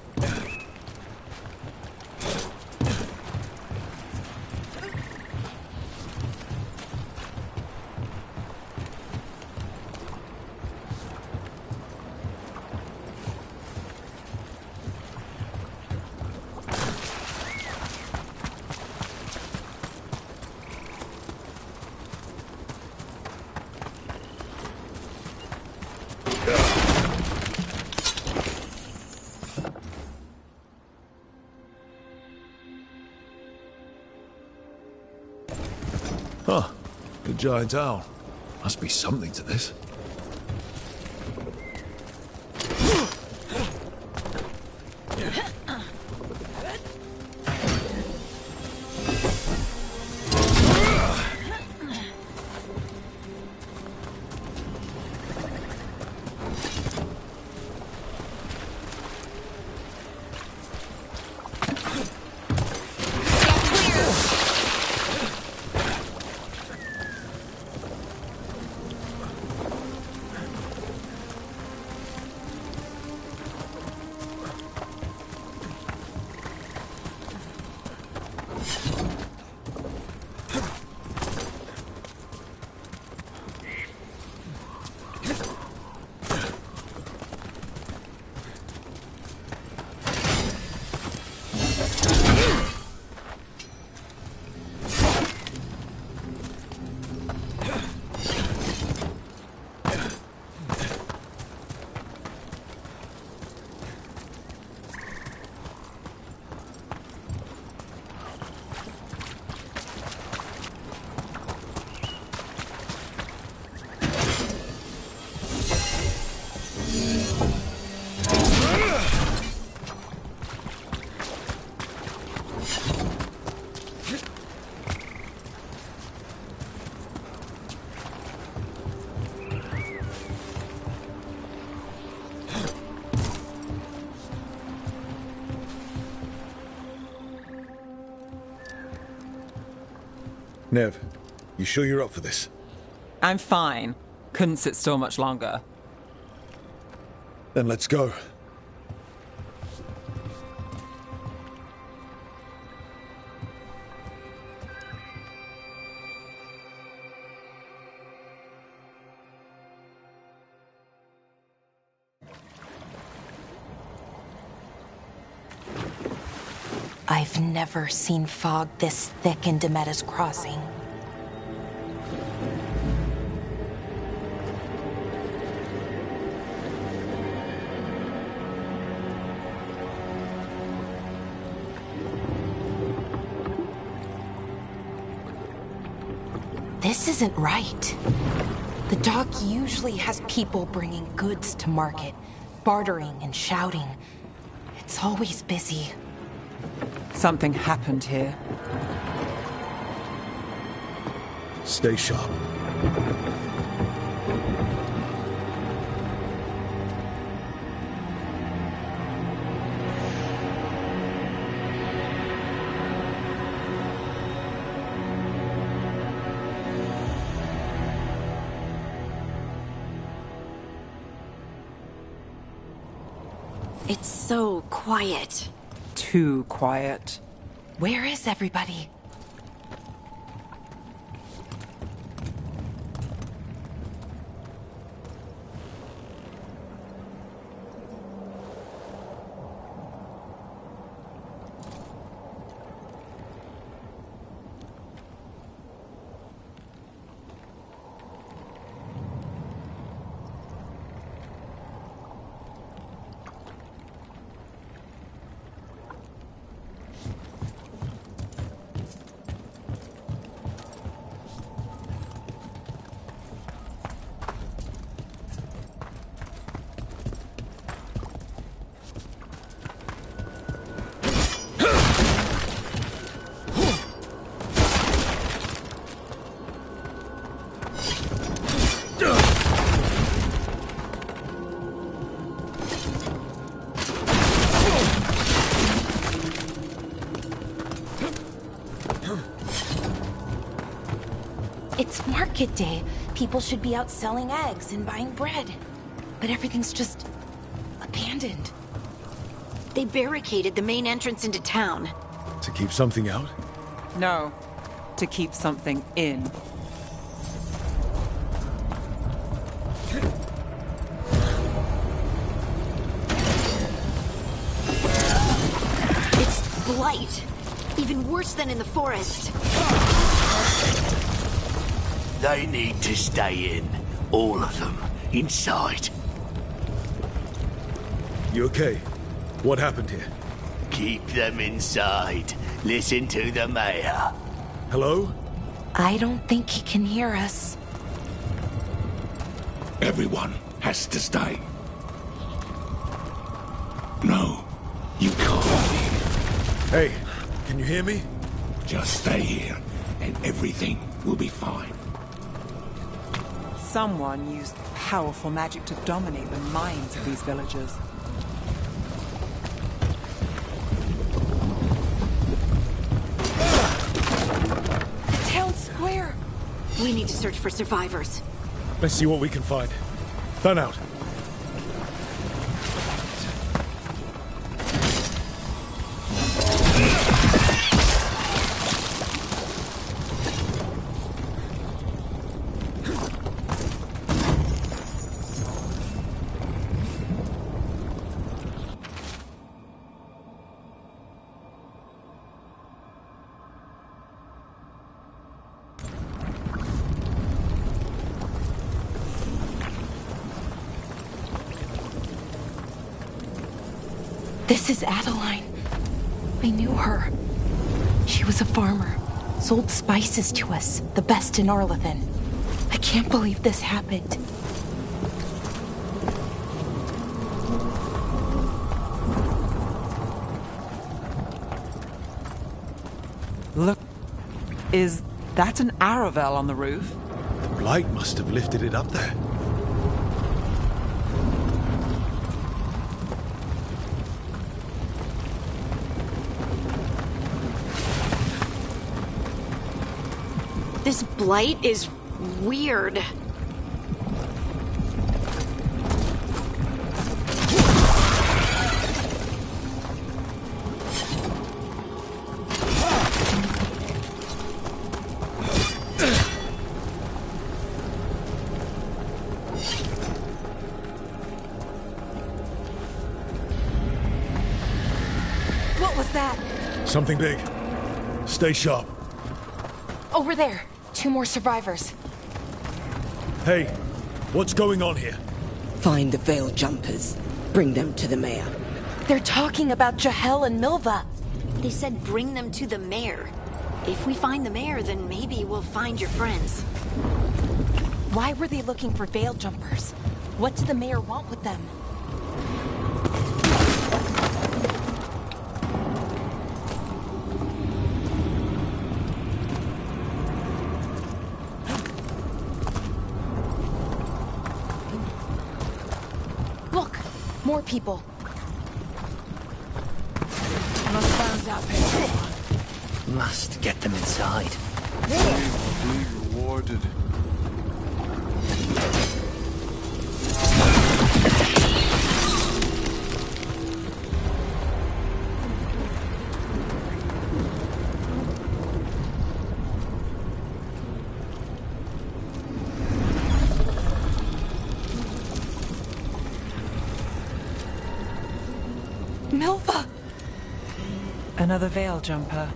Huh. The giant owl. Must be something to this. Nev, you sure you're up for this?
I'm fine. Couldn't sit still much longer.
Then let's go.
I've never seen fog this thick in Demeter's Crossing. This isn't right. The dock usually has people bringing goods to market, bartering and shouting. It's always busy.
Something happened here.
Stay sharp.
It's so quiet.
Too quiet.
Where is everybody? It's market day. People should be out selling eggs and buying bread. But everything's just abandoned.
They barricaded the main entrance into town.
To keep something out?
No, to keep something in.
It's blight. Even worse than in the forest.
They need to stay in. All of them. Inside.
You okay? What happened here?
Keep them inside. Listen to the mayor.
Hello?
I don't think he can hear us.
Everyone has to stay. No, you can't.
Hey, can you hear me?
Just stay here, and everything will be fine.
Someone used powerful magic to dominate the minds of these villagers.
The town square!
We need to search for survivors.
Let's see what we can find. Fan out.
This is Adeline. I knew her. She was a farmer, sold spices to us, the best in Arlathan. I can't believe this happened.
Look, is that an Aravel on the roof?
The blight must have lifted it up there.
This blight is weird.
What was that?
Something big. Stay sharp.
Over there. 2 more survivors.
Hey, what's going on here?
Find the Veil Jumpers. Bring them to the mayor.
They're talking about Jahel and Milva.
They said bring them to the mayor. If we find the mayor, then maybe we'll find your friends.
Why were they looking for Veil Jumpers? What did the mayor want with them? Look! More people.
Must get them inside.
Be rewarded.
Milva!
Another Veil Jumper.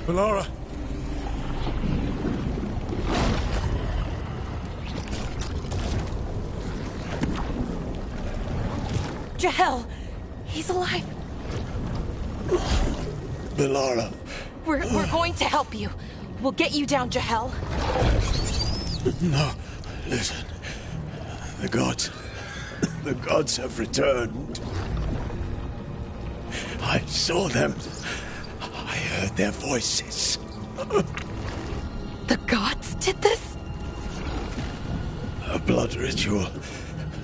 Valara!
Jahel! He's alive!
Valara.
We're going to help you. We'll get you down, Jahel.
No, listen. The gods have returned. I saw them. I heard their voices.
The gods did this?
A blood ritual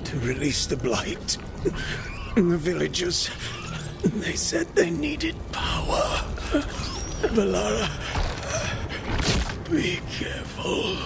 to release the blight. The villagers, they said they needed power. Valara, be careful.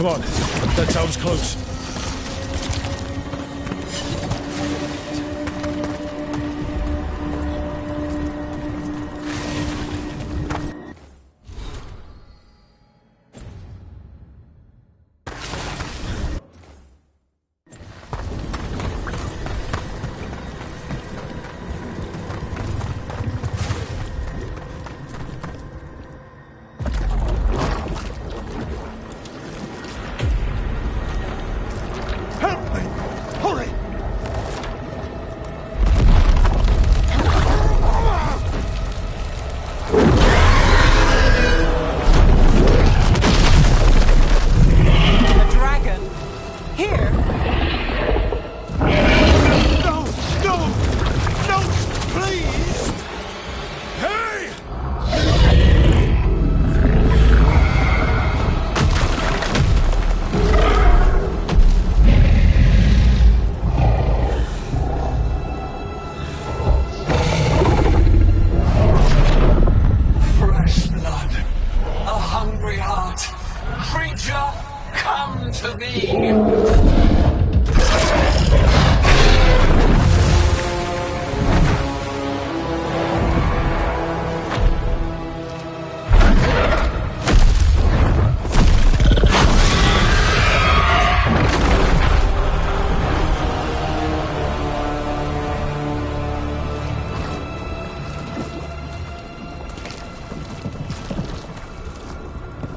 Come on, that sounds close.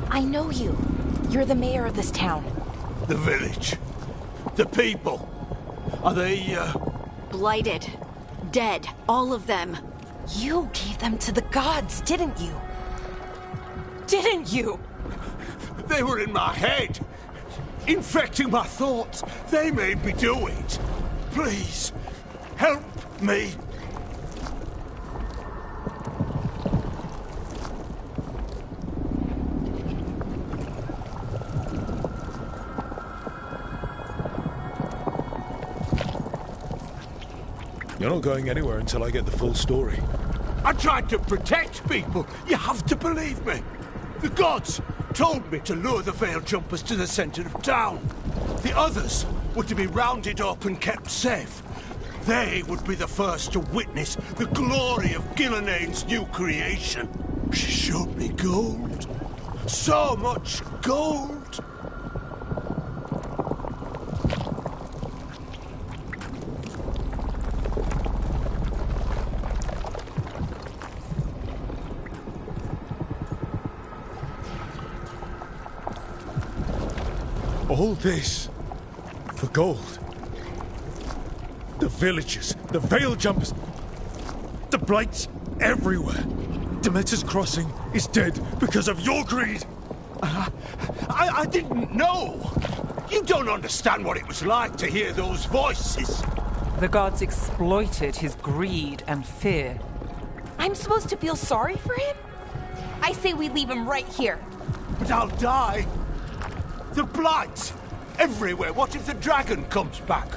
I know you. You're the mayor of this town.
The village. The people. Are they,
Blighted. Dead. All of them.
You gave them to the gods, didn't you? Didn't you?
They were in my head. Infecting my thoughts. They made me do it. Please, help me.
You're not going anywhere until I get the full story.
I tried to protect people. You have to believe me. The gods told me to lure the Veil Jumpers to the center of town. The others were to be rounded up and kept safe. They would be the first to witness the glory of Gilneain's new creation. She showed me gold. So much gold.
All this for gold. The villagers, the Veil Jumpers, the Blights everywhere. Demeter's Crossing is dead because of your greed.
I didn't know. You don't understand what it was like to hear those voices.
The gods exploited his greed and fear.
I'm supposed to feel sorry for him? I say we leave him right here.
But I'll die. The Blight! Everywhere! What if the dragon comes back?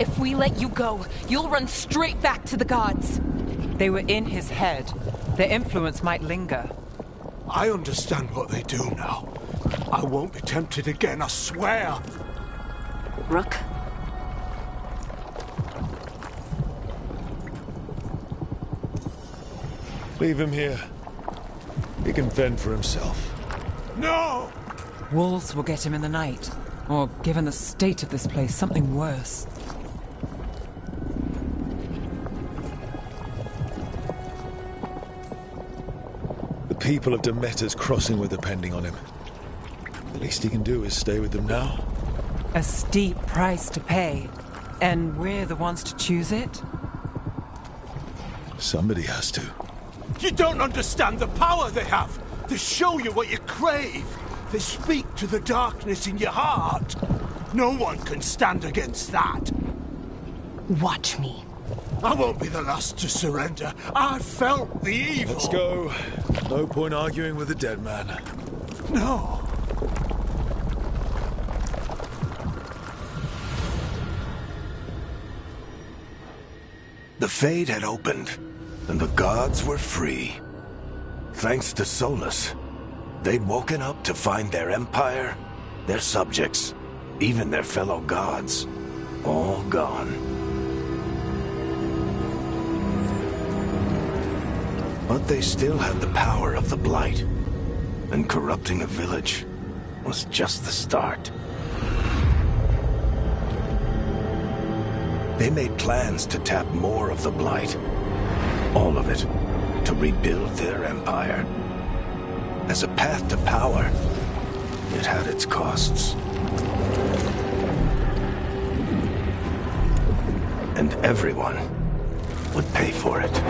If we let you go, you'll run straight back to the gods.
They were in his head. Their influence might linger.
I understand what they do now. I won't be tempted again, I swear.
Rook?
Leave him here. He can fend for himself.
No!
Wolves will get him in the night. Or, given the state of this place, something worse.
The people of Demeter's Crossing were depending on him. The least he can do is stay with them now.
A steep price to pay. And we're the ones to choose it?
Somebody has to.
You don't understand the power they have. They show you what you crave. They speak to the darkness in your heart. No one can stand against that.
Watch me.
I won't be the last to surrender. I felt the evil.
Let's go. No point arguing with a dead man.
No.
The Fade had opened, and the gods were free. Thanks to Solus, they'd woken up to find their empire their subjects, even their fellow gods, all gone. But they still had the power of the Blight, and corrupting a village was just the start. They made plans to tap more of the Blight, all of it, to rebuild their empire. As a path to power, it had its costs. And everyone would pay for it.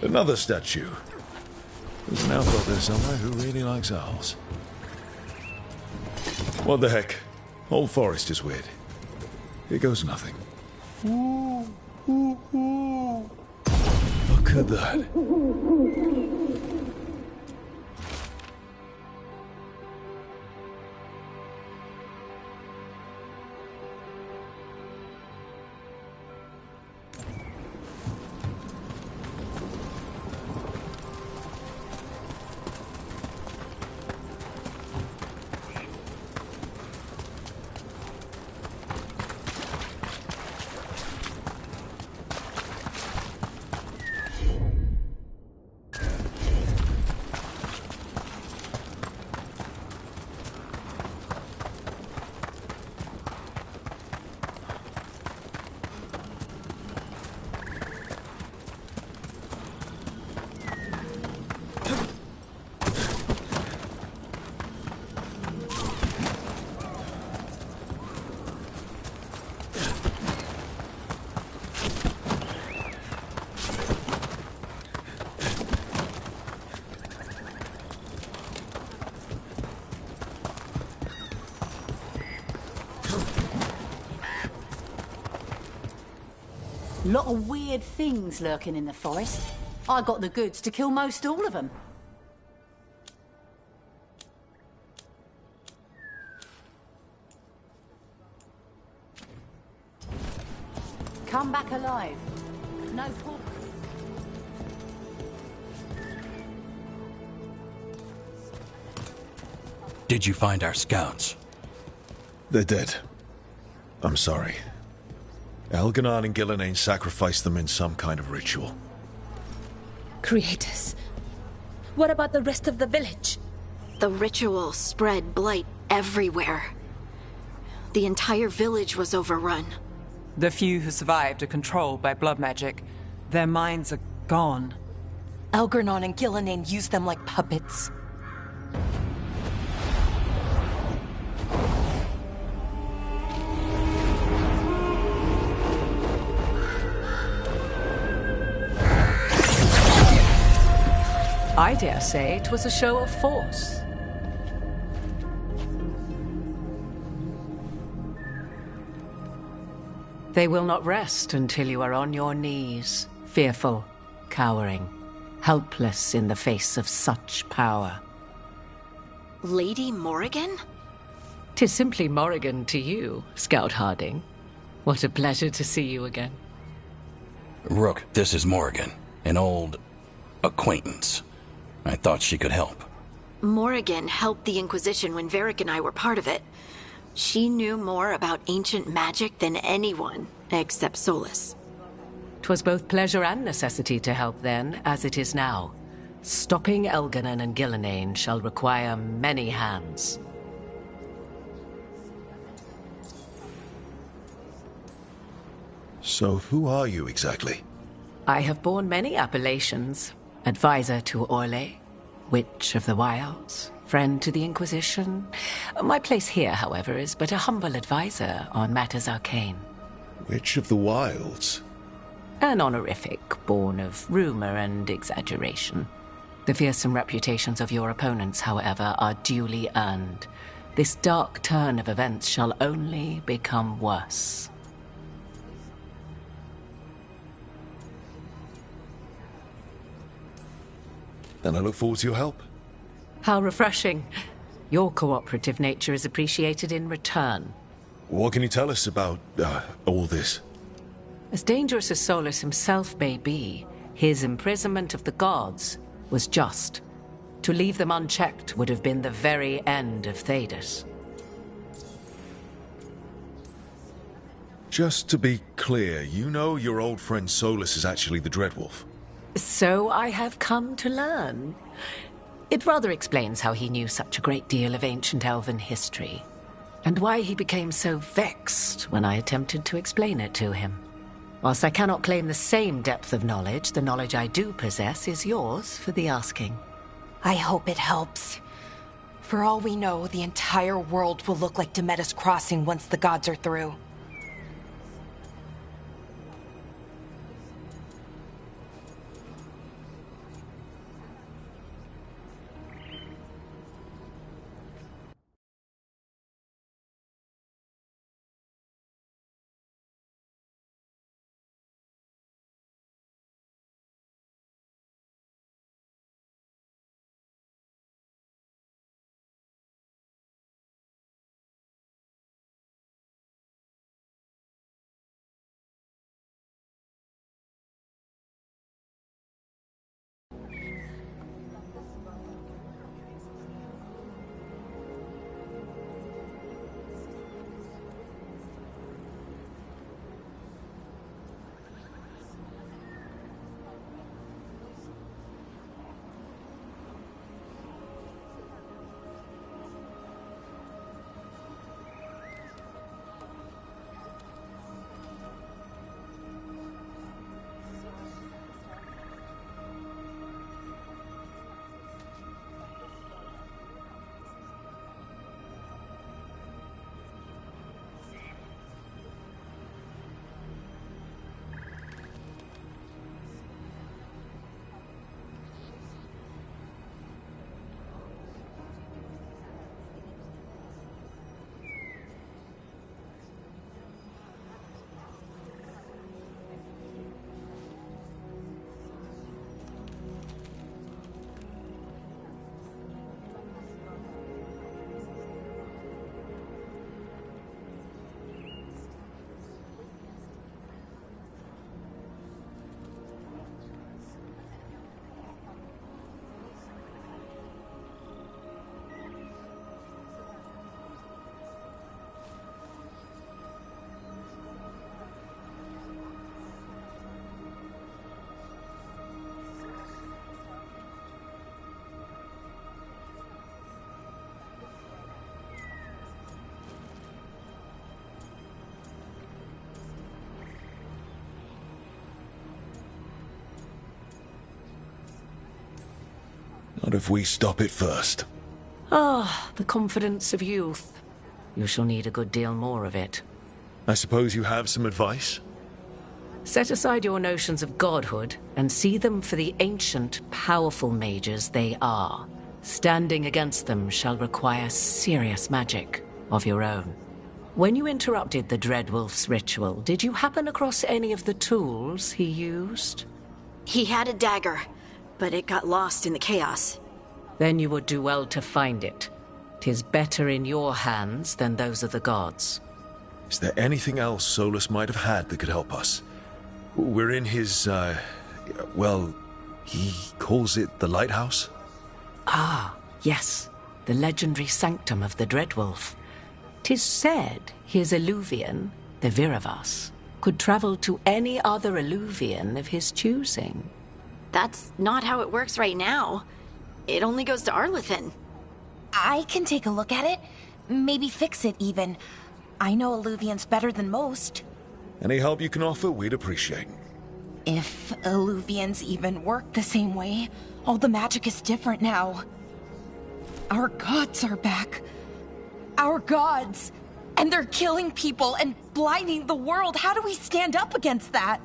Another statue. There's an elf out there somewhere who really likes owls. What the heck? Whole forest is weird. Here goes nothing. Look at that.
Lot of weird things lurking in the forest. I got the goods to kill most all of them. Come back alive. No problem.
Did you find our scouts?
They're dead. I'm sorry. Elganon and Gillenane sacrificed them in some kind of ritual.
Creators. What about the rest of the village?
The ritual spread blight everywhere. The entire village was overrun.
The few who survived are controlled by blood magic. Their minds are gone.
Elganon and Gillenane used them like puppets.
I dare say it was a show of force. They will not rest until you are on your knees, fearful, cowering, helpless in the face of such power.
Lady Morrigan?
'Tis simply Morrigan to you, Scout Harding. What a pleasure to see you again.
Rook, this is Morrigan, an old acquaintance. I thought she could help.
Morrigan helped the Inquisition when Varric and I were part of it. She knew more about ancient magic than anyone, except Solas.
'Twas both pleasure and necessity to help then, as it is now. Stopping Elganon and Gillenane shall require many hands.
So who are you exactly?
I have borne many appellations. Advisor to Orlais, Witch of the Wilds, friend to the Inquisition. My place here, however, is but a humble advisor on matters arcane.
Witch of the Wilds?
An honorific born of rumor and exaggeration. The fearsome reputations of your opponents, however, are duly earned. This dark turn of events shall only become worse.
Then I look forward to your help.
How refreshing. Your cooperative nature is appreciated in return.
What can you tell us about all this?
As dangerous as Solas himself may be, his imprisonment of the gods was just. To leave them unchecked would have been the very end of Thedas.
Just to be clear, you know your old friend Solas is actually the Dreadwolf?
So I have come to learn. It rather explains how he knew such a great deal of ancient elven history, and why he became so vexed when I attempted to explain it to him. Whilst I cannot claim the same depth of knowledge, the knowledge I do possess is yours for the asking.
I hope it helps. For all we know, the entire world will look like Demetus Crossing once the gods are through.
Not if we stop it first.
Ah, the confidence of youth. You shall need a good deal more of it.
I suppose you have some advice?
Set aside your notions of godhood and see them for the ancient, powerful mages they are. Standing against them shall require serious magic of your own. When you interrupted the Dreadwolf's ritual, did you happen across any of the tools he used?
He had a dagger, but it got lost in the chaos.
Then you would do well to find it. 'Tis better in your hands than those of the gods.
Is there anything else Solas might have had that could help us? We're in his, well, he calls it the Lighthouse?
Ah, yes. The legendary sanctum of the Dreadwolf. 'Tis said his Eluvian, the Viravas, could travel to any other Illuvian of his choosing.
That's not how it works right now. It only goes to Arlethan.
I can take a look at it. Maybe fix it, even. I know Illuvians better than most.
Any help you can offer, we'd appreciate.
If Illuvians even work the same way, all the magic is different now. Our gods are back. Our gods! And they're killing people and blinding the world. How do we stand up against that?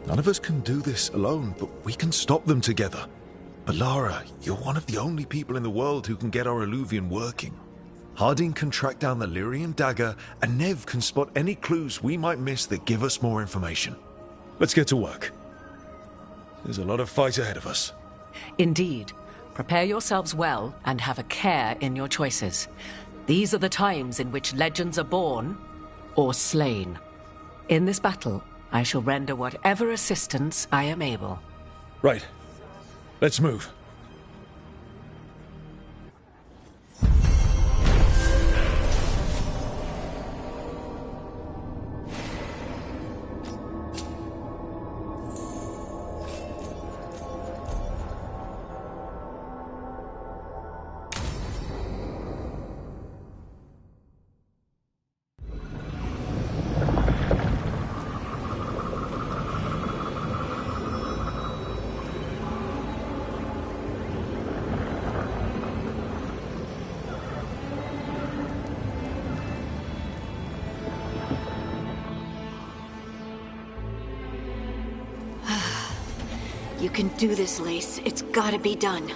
None of us can do this alone, but we can stop them together. Alara, you're one of the only people in the world who can get our Illuvian working. Harding can track down the Lyrium dagger, and Nev can spot any clues we might miss that give us more information. Let's get to work. There's a lot of fight ahead of us.
Indeed. Prepare yourselves well and have a care in your choices. These are the times in which legends are born or slain. In this battle, I shall render whatever assistance I am able.
Right. Let's move.
You can do this, Lace. It's gotta be done.